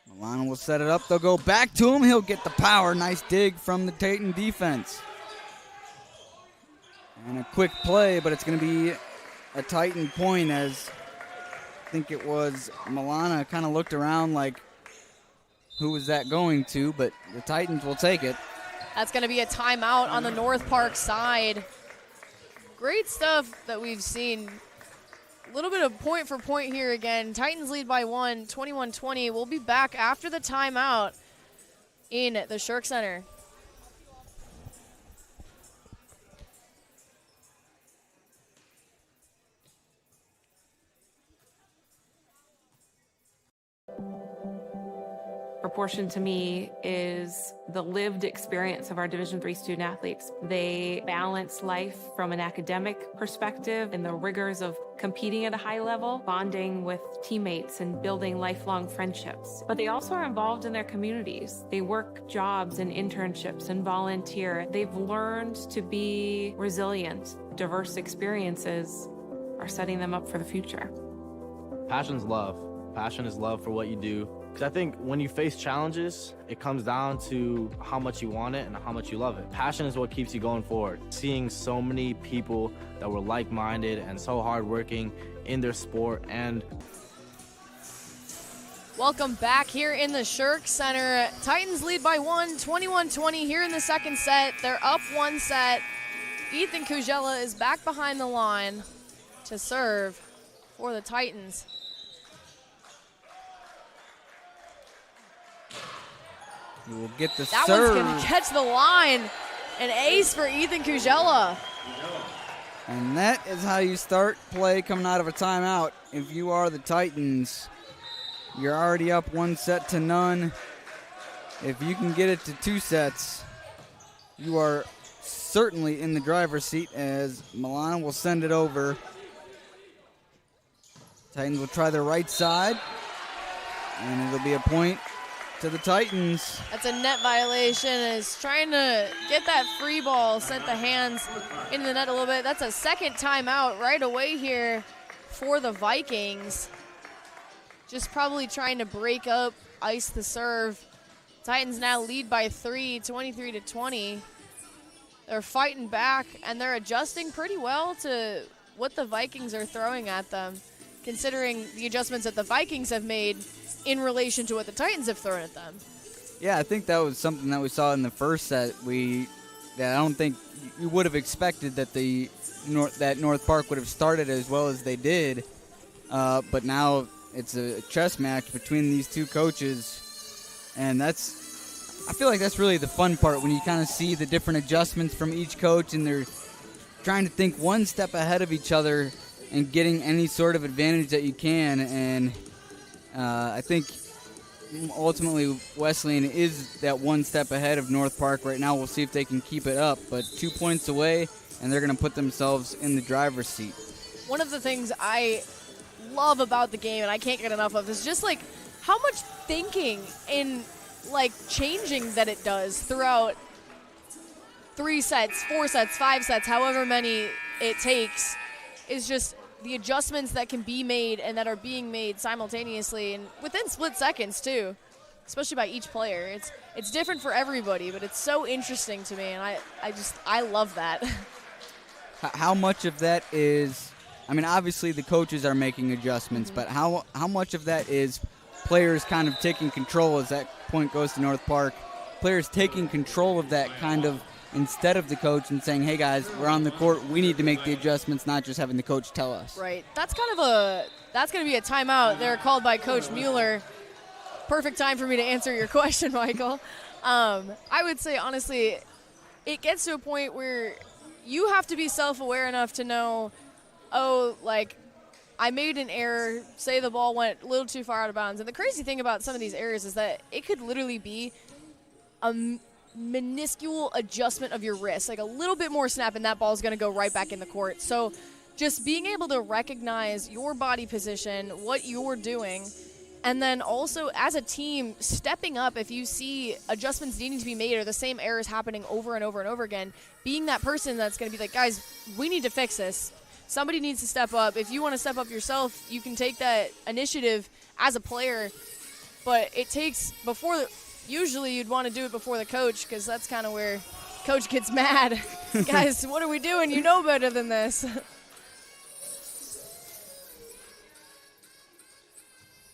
Milano will set it up. They'll go back to him. He'll get the power. Nice dig from the Titan defense. And a quick play, but it's going to be a Titan point, as I think it was Milana kind of looked around like, who was that going to? But the Titans will take it. That's going to be a timeout on the North Park side. Great stuff that we've seen. A little bit of point for point here again. Titans lead by 1, 21-20. We'll be back after the timeout in the Shirk Center. For proportion to me is the lived experience of our Division III student athletes. They balance life from an academic perspective and the rigors of competing at a high level, bonding with teammates and building lifelong friendships. But they also are involved in their communities. They work jobs and internships and volunteer. They've learned to be resilient. Diverse experiences are setting them up for the future. Passion's love. Passion is love for what you do. Because I think when you face challenges, it comes down to how much you want it and how much you love it. Passion is what keeps you going forward. Seeing so many people that were like-minded and so hardworking in their sport. And welcome back here in the Shirk Center. Titans lead by 1, 21-20 here in the second set. They're up one set. Ethan Kujella is back behind the line to serve for the Titans. You will get the That serve. one's going to catch the line. An ace for Ethan Kujella. And that is how you start play coming out of a timeout. If you are the Titans, you're already up 1-0. If you can get it to 2 sets, you are certainly in the driver's seat as Milan will send it over. Titans will try the right side, and it'll be a point to the Titans. That's a net violation. Is trying to get that free ball, sent the hands into the net a little bit. That's a second timeout right away here for the Vikings. Just probably trying to break up, ice the serve. Titans now lead by 3, 23-20. They're fighting back, and they're adjusting pretty well to what the Vikings are throwing at them, considering the adjustments that the Vikings have made in relation to what the Titans have thrown at them. Yeah, I think that was something that we saw in the first set. That I don't think you would have expected that that North Park would have started as well as they did. But now it's a chess match between these two coaches, and I feel like that's really the fun part when you kind of see the different adjustments from each coach, and they're trying to think one step ahead of each other and getting any sort of advantage that you can. And I think ultimately Wesleyan is that one step ahead of North Park right now. We'll see if they can keep it up, but 2 points away, and they're going to put themselves in the driver's seat. One of the things I love about the game, and I can't get enough of, is just like how much thinking and like changing that it does throughout 3 sets, 4 sets, 5 sets, however many it takes, is just the adjustments that can be made and that are being made simultaneously and within split seconds too, especially by each player. It's different for everybody, but it's so interesting to me, and I love that. How much of that is, I mean, obviously the coaches are making adjustments, but how much of that is players kind of taking control as that point goes to North Park, players taking control of that kind of instead of the coach and saying, hey guys, we're on the court, we need to make the adjustments, not just having the coach tell us. Right. That's going to be a timeout there called by Coach Mueller. Perfect time for me to answer your question, Michael. I would say, honestly, it gets to a point where you have to be self-aware enough to know, I made an error, say the ball went a little too far out of bounds. And the crazy thing about some of these errors is that it could literally be a minuscule adjustment of your wrist, like a little bit more snap, and that ball is going to go right back in the court. So just being able to recognize your body position, what you're doing, and then also as a team stepping up if you see adjustments needing to be made or the same errors happening over and over and over again, being that person that's going to be like, guys, we need to fix this. Somebody needs to step up. If you want to step up yourself, you can take that initiative as a player, but it takes usually you'd want to do it before the coach, because that's kind of where coach gets mad. Guys, what are we doing? You know better than this.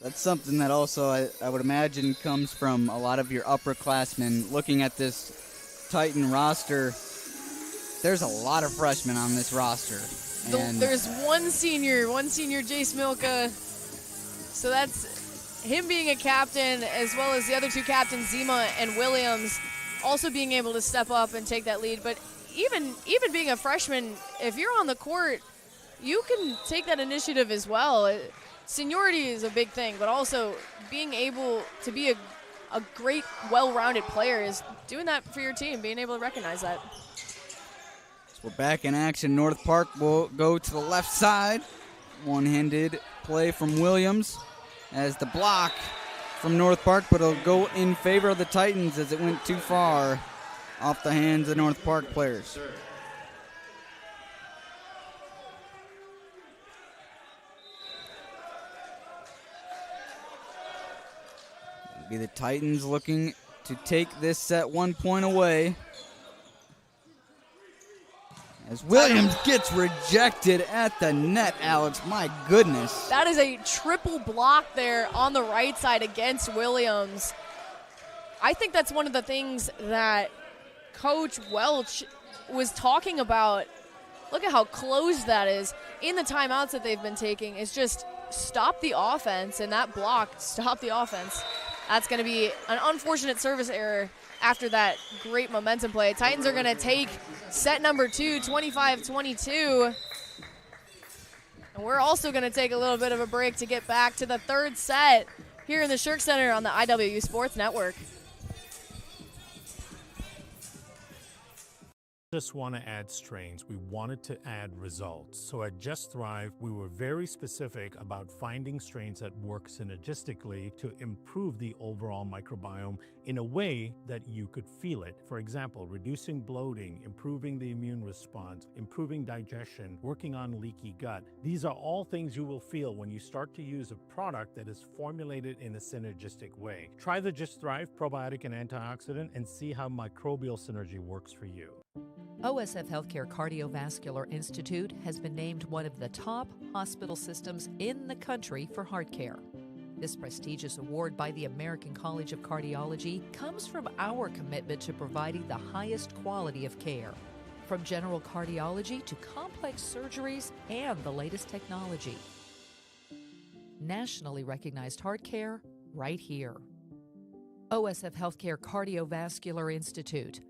That's something that also I would imagine comes from a lot of your upperclassmen. Looking at this Titan roster, there's a lot of freshmen on this roster. And There's one senior, Jace Milka. So that's him being a captain, as well as the other 2 captains, Zima and Williams, also being able to step up and take that lead. But even being a freshman, if you're on the court, you can take that initiative as well. Seniority is a big thing, but also being able to be a great, well-rounded player is doing that for your team, being able to recognize that. So we're back in action. North Park will go to the left side. One-handed play from Williams as the block from North Park, but it'll go in favor of the Titans as it went too far off the hands of North Park players. It'll be the Titans looking to take this set 1 point away. As Williams gets rejected at the net, Alex, my goodness. That is a triple block there on the right side against Williams. I think that's one of the things that Coach Welch was talking about. Look at how close that is in the timeouts that they've been taking. It's just stop the offense, and that block stopped the offense. That's going to be an unfortunate service error after that great momentum play. Titans are going to take set number 2, 25-22. And we're also going to take a little bit of a break to get back to the third set here in the Shirk Center on the IWU Sports Network. Just want to add strains. We wanted to add results. So at Just Thrive, we were very specific about finding strains that work synergistically to improve the overall microbiome in a way that you could feel it. For example, reducing bloating, improving the immune response, improving digestion, working on leaky gut. These are all things you will feel when you start to use a product that is formulated in a synergistic way. Try the Just Thrive probiotic and antioxidant and see how microbial synergy works for you. OSF Healthcare Cardiovascular Institute has been named one of the top hospital systems in the country for heart care. This prestigious award by the American College of Cardiology comes from our commitment to providing the highest quality of care, from general cardiology to complex surgeries and the latest technology. Nationally recognized heart care right here. OSF Healthcare Cardiovascular Institute.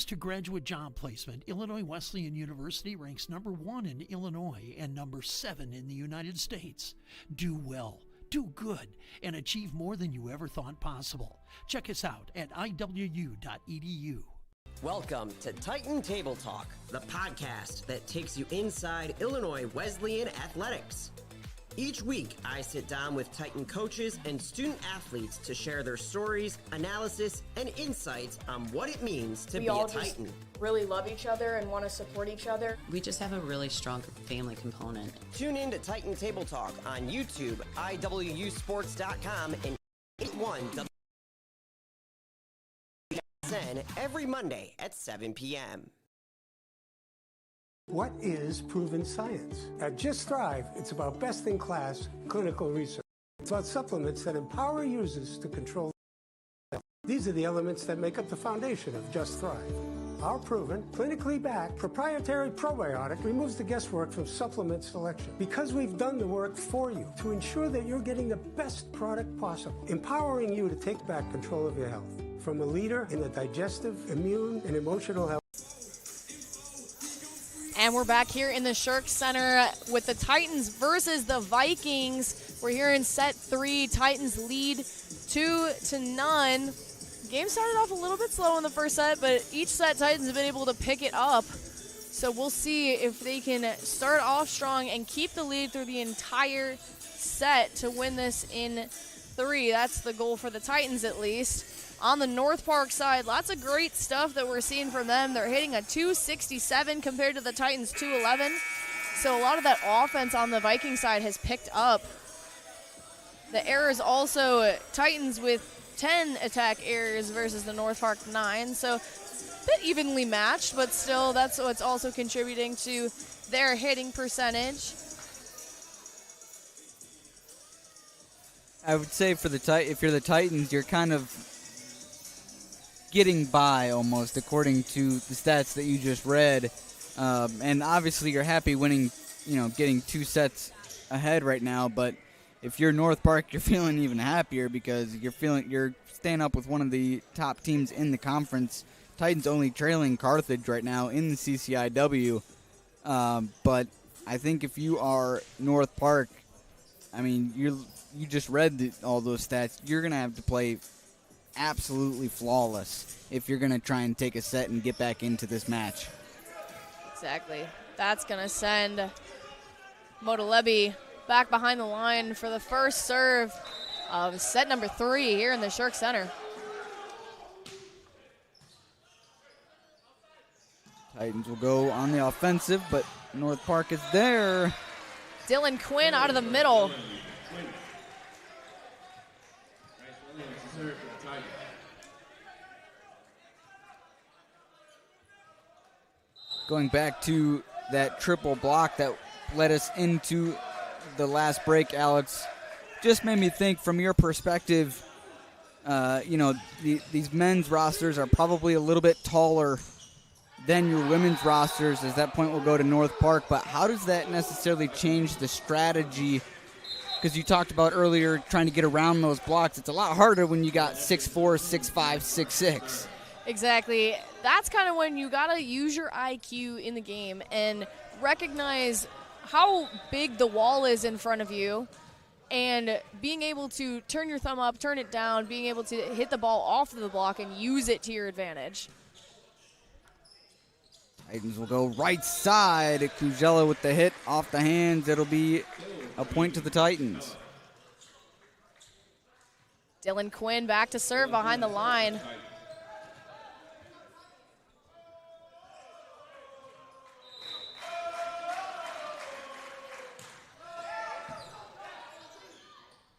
To graduate job placement, Illinois Wesleyan University ranks number 1 in Illinois and number 7 in the United States. Do well, do good, and achieve more than you ever thought possible. Check us out at iwu.edu. Welcome to Titan Table Talk, the podcast that takes you inside Illinois Wesleyan athletics. Each week, I sit down with Titan coaches and student athletes to share their stories, analysis, and insights on what it means to be a Titan. Really love each other and want to support each other. We just have a really strong family component. Tune in to Titan Table Talk on YouTube, IWUsports.com, and 81WSN every Monday at 7 p.m. What is proven science? At Just Thrive, it's about best-in-class clinical research. It's about supplements that empower users to control health. These are the elements that make up the foundation of Just Thrive. Our proven, clinically backed, proprietary probiotic removes the guesswork from supplement selection because we've done the work for you to ensure that you're getting the best product possible, empowering you to take back control of your health. From a leader in the digestive, immune, and emotional health. And we're back here in the Shirk Center with the Titans versus the Vikings. We're here in set 3. Titans lead 2-0. Game started off a little bit slow in the first set, but each set Titans have been able to pick it up. So we'll see if they can start off strong and keep the lead through the entire set to win this in 3. That's the goal for the Titans at least. On the North Park side, lots of great stuff that we're seeing from them. They're hitting a 267 compared to the Titans 211. So a lot of that offense on the Viking side has picked up. The errors also, Titans with 10 attack errors versus the North Park 9. So a bit evenly matched, but still that's what's also contributing to their hitting percentage. I would say for if you're the Titans, you're kind of getting by almost according to the stats that you just read, and obviously you're happy winning, getting 2 sets ahead right now. But if you're North Park, you're feeling even happier because you're staying up with one of the top teams in the conference. Titans only trailing Carthage right now in the CCIW, but I think if you are North Park, I mean you just read all those stats. You're going to have to play absolutely flawless if you're going to try and take a set and get back into this match. Exactly. That's going to send Motalebi back behind the line for the first serve of set number 3 here in the Shirk Center. Titans will go on the offensive, but North Park is there. Dylan Quinn out of the middle. Going back to that triple block that led us into the last break, Alex, just made me think from your perspective, these men's rosters are probably a little bit taller than your women's rosters, as that point will go to North Park, but how does that necessarily change the strategy? Because you talked about earlier trying to get around those blocks. It's a lot harder when you got 6'4", 6'5", 6'6". Exactly. That's kind of when you got to use your IQ in the game and recognize how big the wall is in front of you and being able to turn your thumb up, turn it down, being able to hit the ball off of the block and use it to your advantage. Titans will go right side. Kujella with the hit off the hands. It'll be a point to the Titans. Dylan Quinn back to serve behind the line.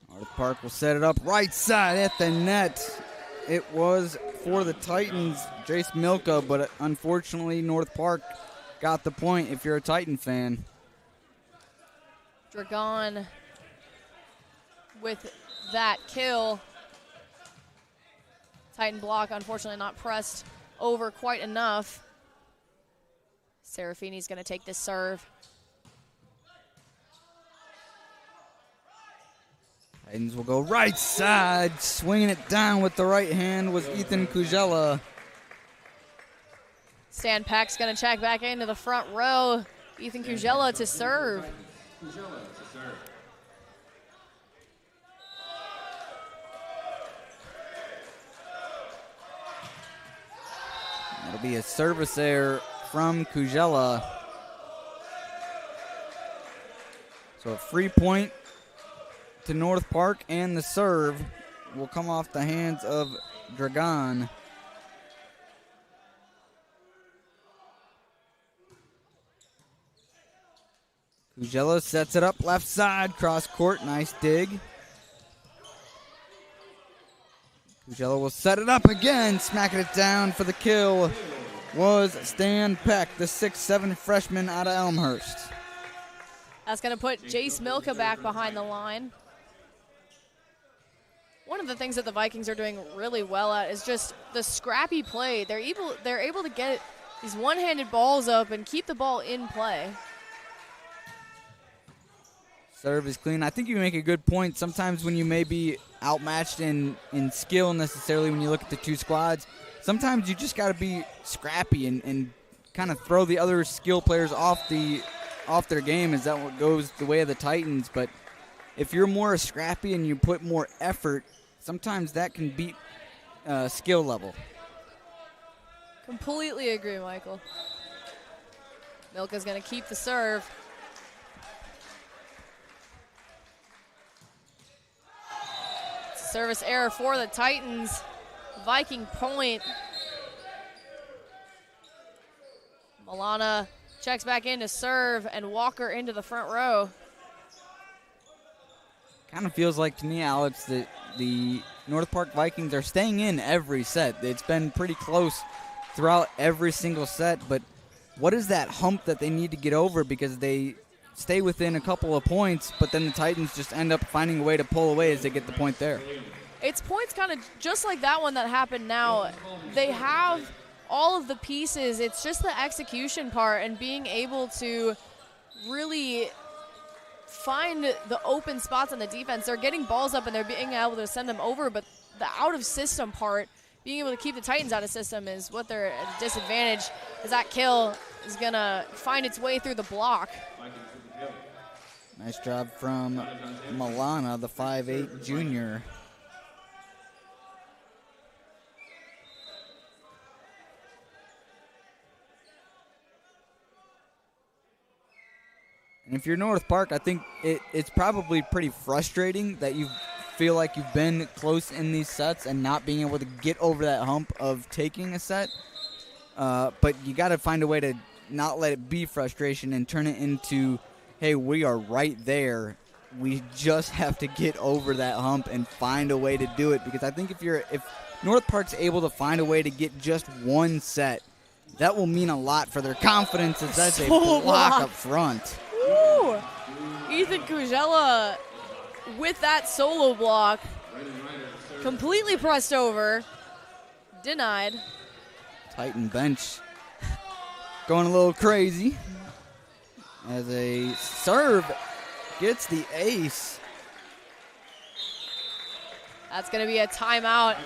North Park will set it up right side at the net. It was for the Titans, Jace Milka, but unfortunately North Park got the point if you're a Titan fan. Dragon with that kill. Titan block, unfortunately not pressed over quite enough. Serafini's going to take this serve. Titans will go right side. Swinging it down with the right hand was Ethan Kujella. Stan Peck's going to check back into the front row. Ethan Kujella to serve. It'll be a service error from Kujella. So a free point to North Park, and the serve will come off the hands of Dragon. Kujella sets it up left side, cross court, nice dig. Kujella will set it up again, smacking it down for the kill was Stan Peck, the 6'7" freshman out of Elmhurst. That's going to put Jace Milka back behind the line. One of the things that the Vikings are doing really well at is just the scrappy play. They're able to get these one-handed balls up and keep the ball in play. Serve is clean. I think you make a good point. Sometimes when you may be outmatched in skill necessarily when you look at the two squads, sometimes you just got to be scrappy and kind of throw the other skill players off their game. Is that what goes the way of the Titans? But if you're more scrappy and you put more effort, sometimes that can beat skill level. Completely agree, Michael. Milka's going to keep the serve. Service error for the Titans. Viking point. Milana checks back in to serve, and Walker into the front row. Kind of feels like to me, Alex, that the North Park Vikings are staying in every set. It's been pretty close throughout every single set, but what is that hump that they need to get over, because they stay within a couple of points, but then the Titans just end up finding a way to pull away as they get the point there. It's points kind of just like that one that happened now. They have all of the pieces. It's just the execution part and being able to really find the open spots on the defense. They're getting balls up and they're being able to send them over, but the out-of-system part, being able to keep the Titans out of system, is what they're at a disadvantage, as that kill is going to find its way through the block. Nice job from Milana, the 5'8 junior. And if you're North Park, I think it's probably pretty frustrating that you feel like you've been close in these sets and not being able to get over that hump of taking a set. But you got to find a way to not let it be frustration and turn it into, hey, we are right there. We just have to get over that hump and find a way to do it. Because I think if North Park's able to find a way to get just one set, that will mean a lot for their confidence as that's a block up front. Woo! Ethan Kujella with that solo block. Completely pressed over. Denied. Titan bench going a little crazy as a serve gets the ace. That's going to be a timeout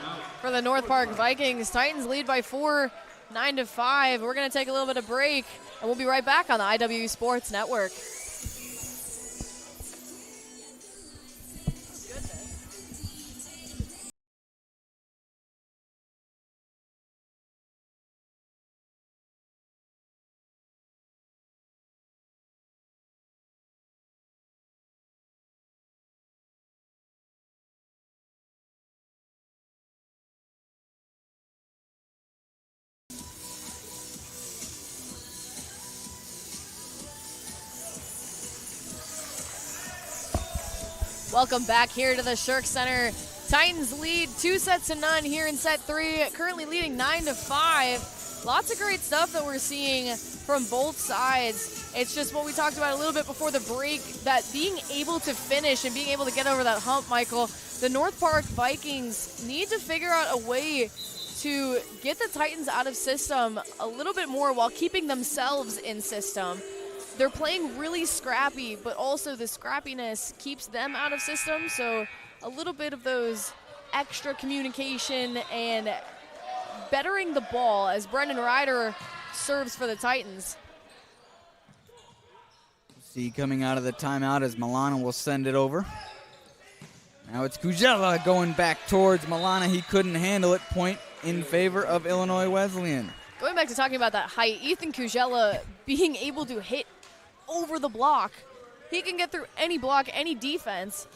for the North Park Vikings. Titans lead by 4, 9-5. We're going to take a little bit of break, and we'll be right back on the IW Sports Network. Welcome back here to the Shirk Center. Titans lead 2-0 here in set 3, currently leading 9-5. Lots of great stuff that we're seeing from both sides. It's just what we talked about a little bit before the break, that being able to finish and being able to get over that hump, Michael, the North Park Vikings need to figure out a way to get the Titans out of system a little bit more while keeping themselves in system. They're playing really scrappy, but also the scrappiness keeps them out of system, so a little bit of those extra communication and bettering the ball as Brendan Ryder serves for the Titans. See coming out of the timeout as Milana will send it over. Now it's Kujella going back towards Milana. He couldn't handle it. Point in favor of Illinois Wesleyan. Going back to talking about that height, Ethan Kujella being able to hit over the block. He can get through any block, any defense.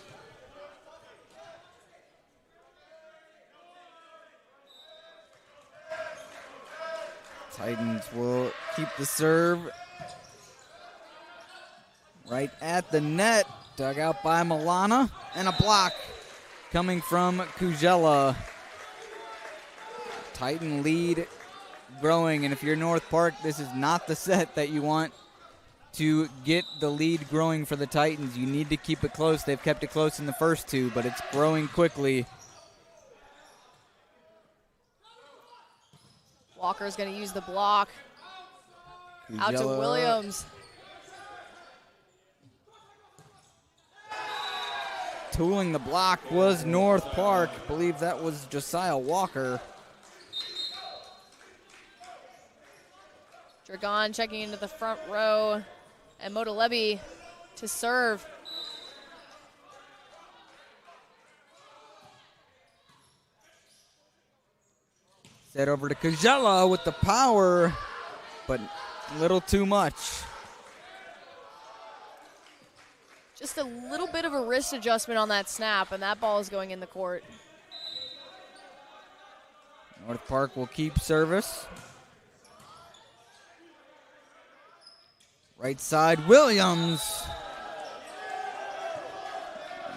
Titans will keep the serve right at the net. Dug out by Milana, and a block coming from Kujella. Titan lead growing, and if you're North Park, this is not the set that you want to get the lead growing for the Titans. You need to keep it close. They've kept it close in the first two, but it's growing quickly. Walker's going to use the block. Out to Williams. Tooling the block was North Park. I believe that was Josiah Walker. Dragon checking into the front row. And Motolebi to serve. Set over to Kujella with the power, but a little too much. Just a little bit of a wrist adjustment on that snap, and that ball is going in the court. North Park will keep service. Right side, Williams.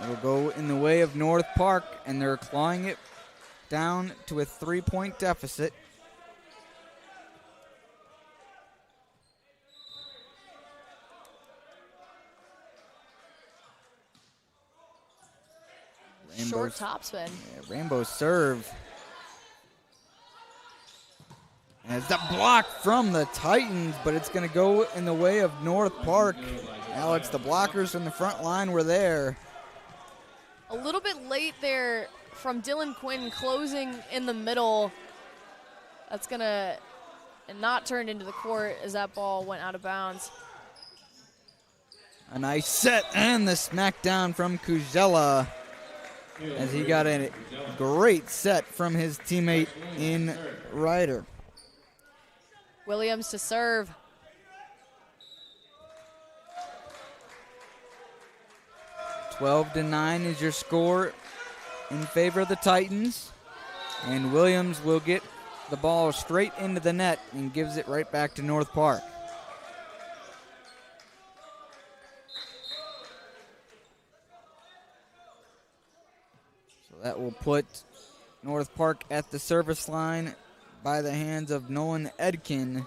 It'll go in the way of North Park, and they're clawing it down to a 3-point deficit. Short topspin. Yeah, Rainbow serve. And it's a block from the Titans, but it's going to go in the way of North Park. Alex, the blockers from the front line were there. A little bit late there from Dylan Quinn closing in the middle. That's going to not turn into the court as that ball went out of bounds. A nice set and the smackdown from Kujela as he got a great set from his teammate in Ryder. Williams to serve. (12-9) is your score in favor of the Titans. And Williams will get the ball straight into the net and gives it right back to North Park. So that will put North Park at the service line by the hands of Nolan Edkin.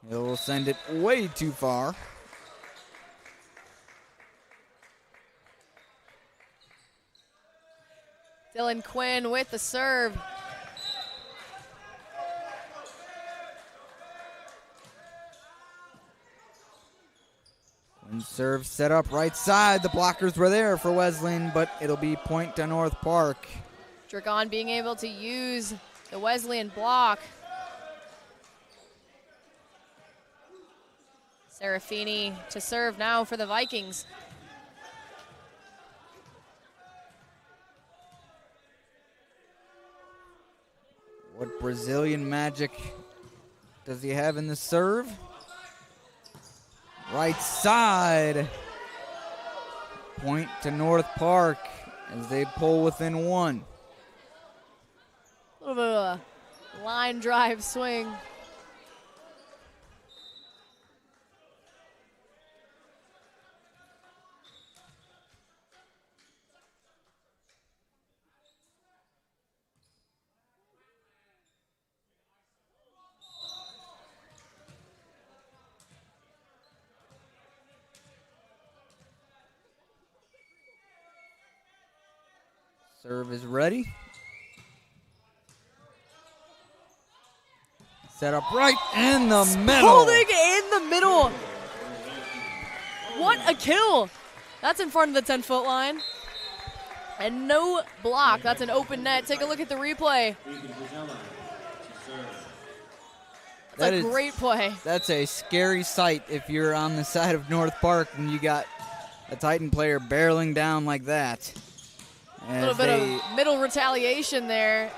He'll send it way too far. Dylan Quinn with the serve. Quinn's serve set up right side. The blockers were there for Wesleyan, but it'll be point to North Park. Dragon being able to use the Wesleyan block. Serafini to serve now for the Vikings. What Brazilian magic does he have in the serve? Right side. Point to North Park as they pull within one. A little bit of a line drive swing. Serve is ready. Set up right in the middle. Holding in the middle. What a kill. That's in front of the 10-foot line. And no block. That's an open net. Take a look at the replay. That's a great play. That's a scary sight if you're on the side of North Park and you got a Titan player barreling down like that. A little bit of middle retaliation there.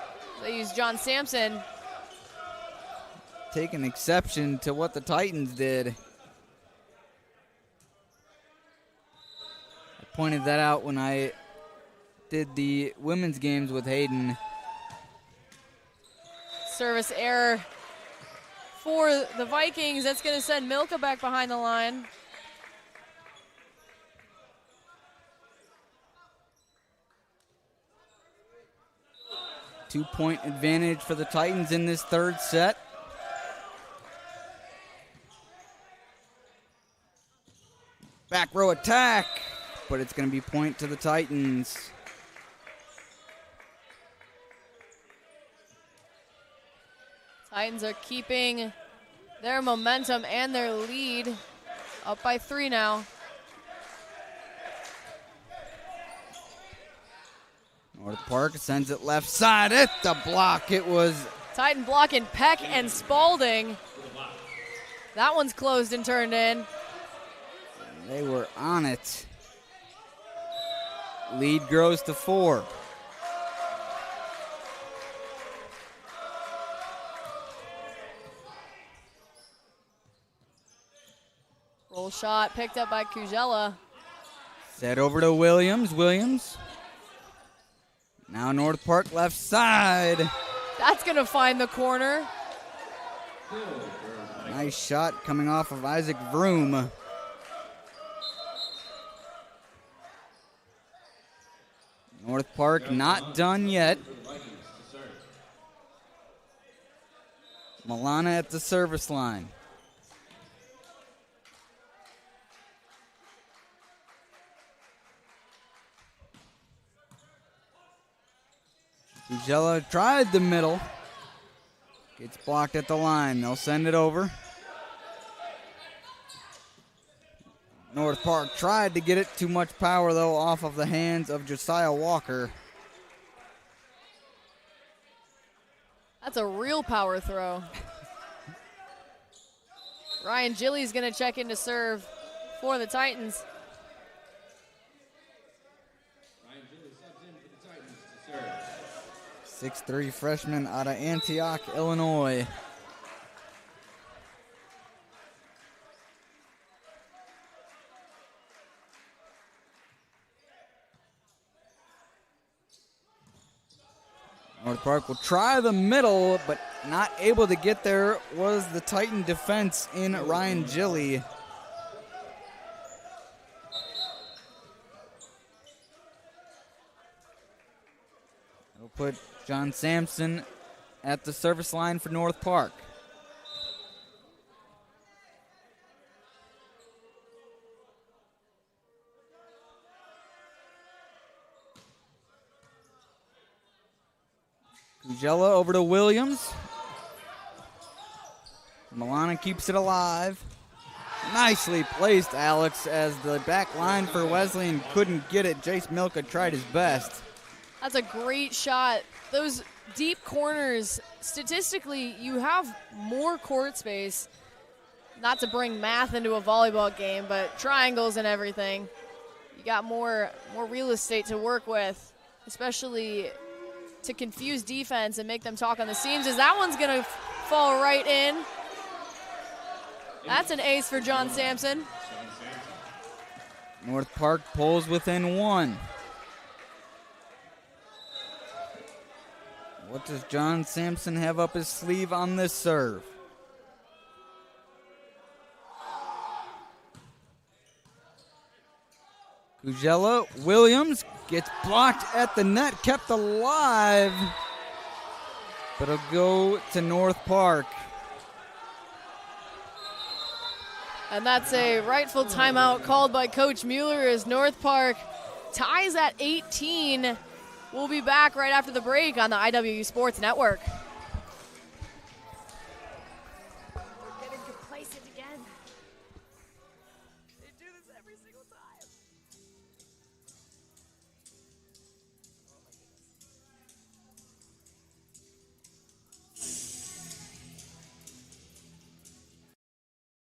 They use John Sampson. Take an exception to what the Titans did. I pointed that out when I did the women's games with Hayden. Service error for the Vikings. That's going to send Milka back behind the line. Two-point advantage for the Titans in this third set. Back row attack, but it's going to be point to the Titans. Titans are keeping their momentum and their lead, up by 3 now. North Park sends it left side at the block. It was Titan blocking Peck and Spalding. That one's closed and turned in. They were on it. Lead grows to 4. Roll shot picked up by Kujela. Set over to Williams. Williams. Now North Park left side. That's going to find the corner. Nice shot coming off of Isaac Vroom. North Park not done yet. Milana at the service line. Kujela tried the middle. Gets blocked at the line. They'll send it over. North Park tried to get it. Too much power, though, off of the hands of Josiah Walker. That's a real power throw. Ryan Gilly's going to check in to serve for the Titans. 6'3" freshman out of Antioch, Illinois. North Park will try the middle, but not able to get there was the Titan defense in Ryan Gilly. It'll put John Sampson at the service line for North Park. Kujella over to Williams. Milana keeps it alive. Nicely placed, Alex, as the back line for Wesleyan couldn't get it. Jace Milka tried his best. That's a great shot. Those deep corners, statistically, you have more court space. Not to bring math into a volleyball game, but triangles and everything. You got more real estate to work with, especially to confuse defense and make them talk on the seams, as that one's gonna fall right in. That's an ace for John Sampson. North Park pulls within one. What does John Sampson have up his sleeve on this serve? Kujella, Williams gets blocked at the net, kept alive, but it'll go to North Park. And that's a rightful timeout called by Coach Mueller as North Park ties at 18. We'll be back right after the break on the IWU Sports Network. We're getting complacent again. They do this every single time.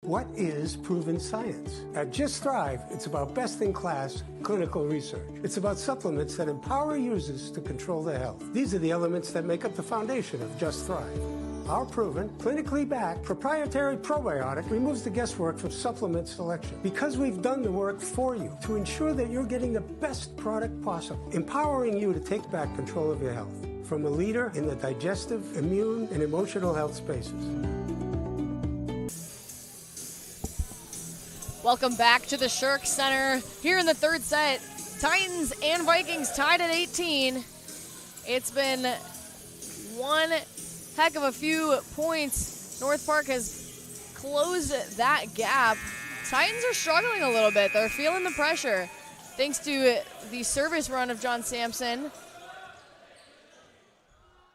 What is proven science? At Just Thrive, it's about best-in-class clinical research. It's about supplements that empower users to control their health. These are the elements that make up the foundation of Just Thrive. Our proven, clinically backed, proprietary probiotic removes the guesswork from supplement selection because we've done the work for you to ensure that you're getting the best product possible, empowering you to take back control of your health from a leader in the digestive, immune, and emotional health spaces. Welcome back to the Shirk Center. Here in the third set, Titans and Vikings tied at 18. It's been one heck of a few points. North Park has closed that gap. Titans are struggling a little bit. They're feeling the pressure thanks to the service run of John Sampson.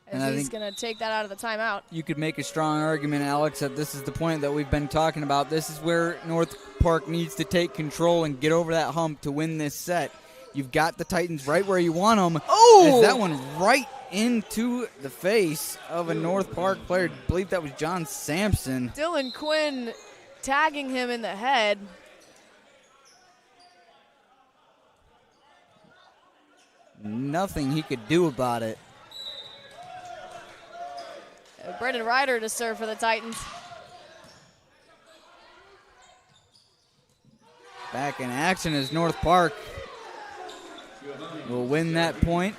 And he's going to take that out of the timeout. You could make a strong argument, Alex, that this is the point that we've been talking about. This is where North Park needs to take control and get over that hump to win this set. You've got the Titans right where you want them. Oh! As that one right into the face of a North Park player. I believe that was John Sampson. Dylan Quinn tagging him in the head. Nothing he could do about it. Brendan Ryder to serve for the Titans. Back in action as North Park will win that point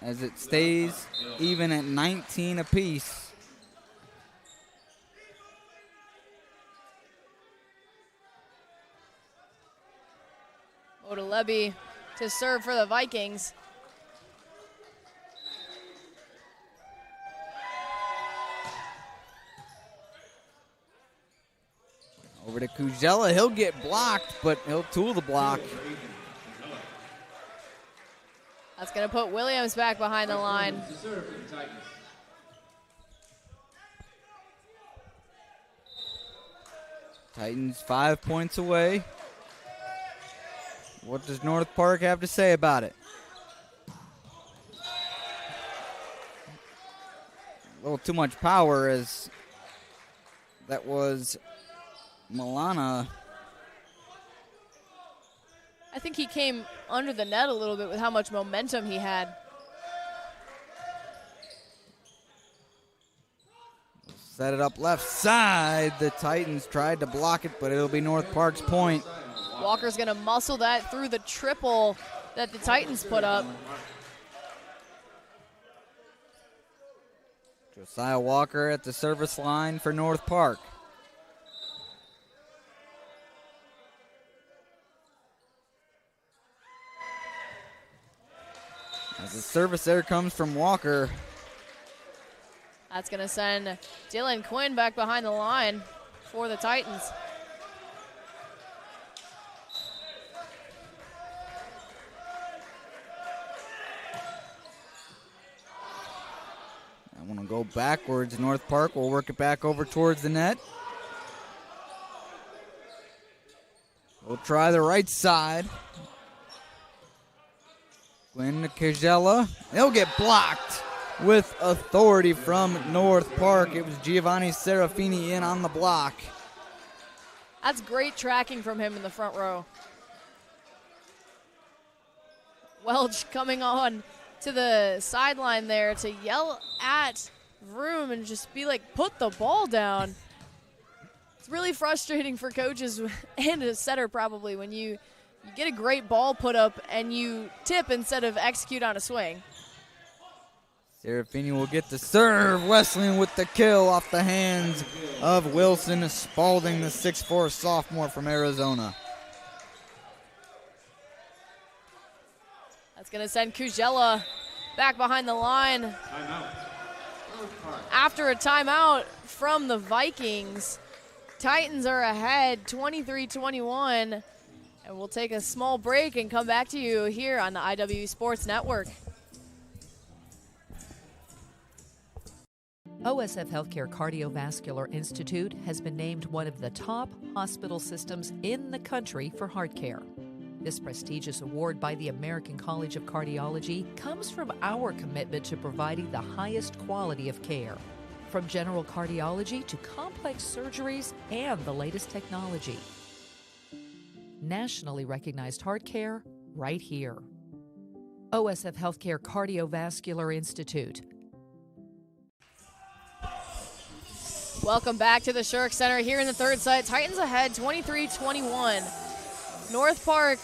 as it stays even at 19 apiece. Odelebi to serve for the Vikings. Over to Kujella. He'll get blocked, but he'll tool the block. That's going to put Williams back behind the line. Titans 5 points away. What does North Park have to say about it? little too much power as that was Milana. I think he came under the net a little bit with how much momentum he had. Set it up left side. The Titans tried to block it, but it'll be North Park's point. Walker's going to muscle that through the triple that the Titans put up. Josiah Walker at the service line for North Park. As the service there comes from Walker. That's going to send Dylan Quinn back behind the line for the Titans. I want to go backwards. North Park will work it back over towards the net. We'll try the right side. Quinn to Kajella. They'll get blocked with authority from North Park. It was Giovanni Serafini in on the block. That's great tracking from him in the front row. Welch coming on to the sideline there to yell at Vroom and just be like, put the ball down. It's really frustrating for coaches and a setter probably when you get a great ball put up and you tip instead of execute on a swing. Serafini will get the serve. Wesleyan with the kill off the hands of Wilson Spalding, the 6'4 sophomore from Arizona. That's going to send Kujella back behind the line. After a timeout from the Vikings, Titans are ahead 23-21. And we'll take a small break and come back to you here on the IWE Sports Network. OSF Healthcare Cardiovascular Institute has been named one of the top hospital systems in the country for heart care. This prestigious award by the American College of Cardiology comes from our commitment to providing the highest quality of care, from general cardiology to complex surgeries and the latest technology. Nationally recognized heart care right here. OSF Healthcare Cardiovascular Institute. Welcome back to the Shirk Center here in the third set. Titans ahead 23-21. North Park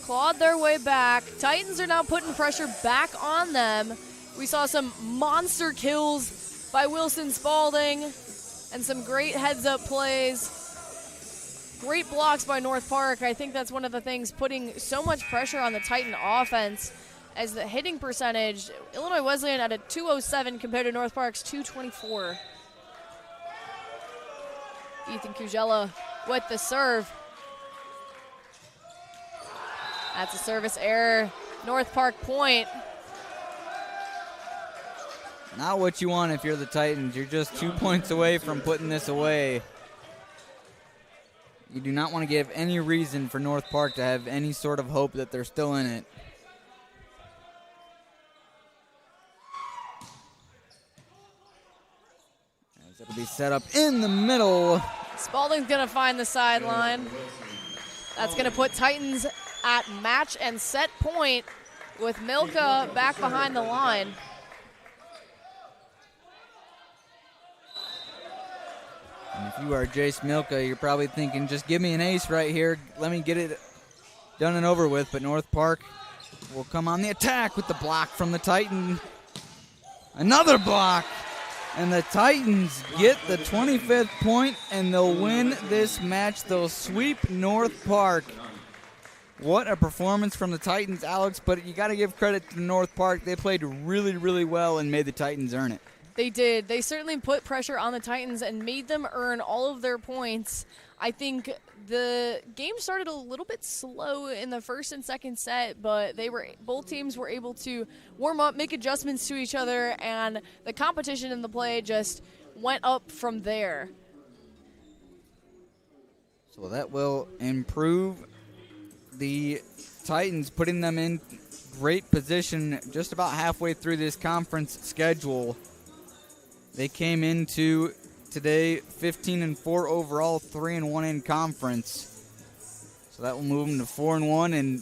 clawed their way back. Titans are now putting pressure back on them. We saw some monster kills by Wilson Spalding and some great heads-up plays. Great blocks by North Park. I think that's one of the things putting so much pressure on the Titan offense as the hitting percentage. Illinois Wesleyan at a 207 compared to North Park's 224. Ethan Kujella with the serve. That's a service error. North Park point. Not what you want if you're the Titans. You're just 2 points away from putting this away. You do not want to give any reason for North Park to have any sort of hope that they're still in it. As it'll be set up in the middle. Spalding's going to find the sideline. That's going to put Titans at match and set point with Milka back behind the line. And if you are Jace Milka, you're probably thinking, just give me an ace right here. Let me get it done and over with. But North Park will come on the attack with the block from the Titan. Another block. And the Titans get the 25th point, and they'll win this match. They'll sweep North Park. What a performance from the Titans, Alex. But you got to give credit to North Park. They played really, really well and made the Titans earn it. They did. They certainly put pressure on the Titans and made them earn all of their points. I think the game started a little bit slow in the first and second set, but both teams were able to warm up, make adjustments to each other, and the competition in the play just went up from there. So that will improve the Titans, putting them in great position just about halfway through this conference schedule. They came into today 15-4 overall, 3-1 in conference. So that will move them to 4-1. And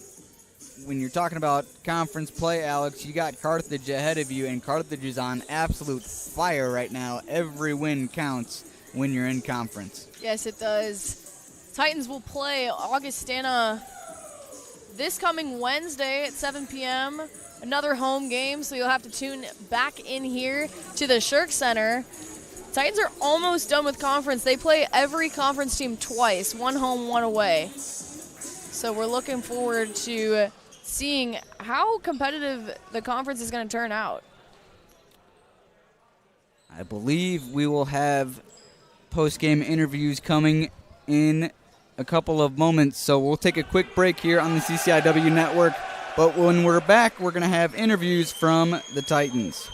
when you're talking about conference play, Alex, you got Carthage ahead of you, and Carthage is on absolute fire right now. Every win counts when you're in conference. Yes, it does. Titans will play Augustana this coming Wednesday at 7 p.m. Another home game, so you'll have to tune back in here to the Shirk Center. Titans are almost done with conference. They play every conference team twice, one home, one away. So we're looking forward to seeing how competitive the conference is going to turn out. I believe we will have post-game interviews coming in a couple of moments, so we'll take a quick break here on the CCIW Network. But when we're back, we're going to have interviews from the Titans.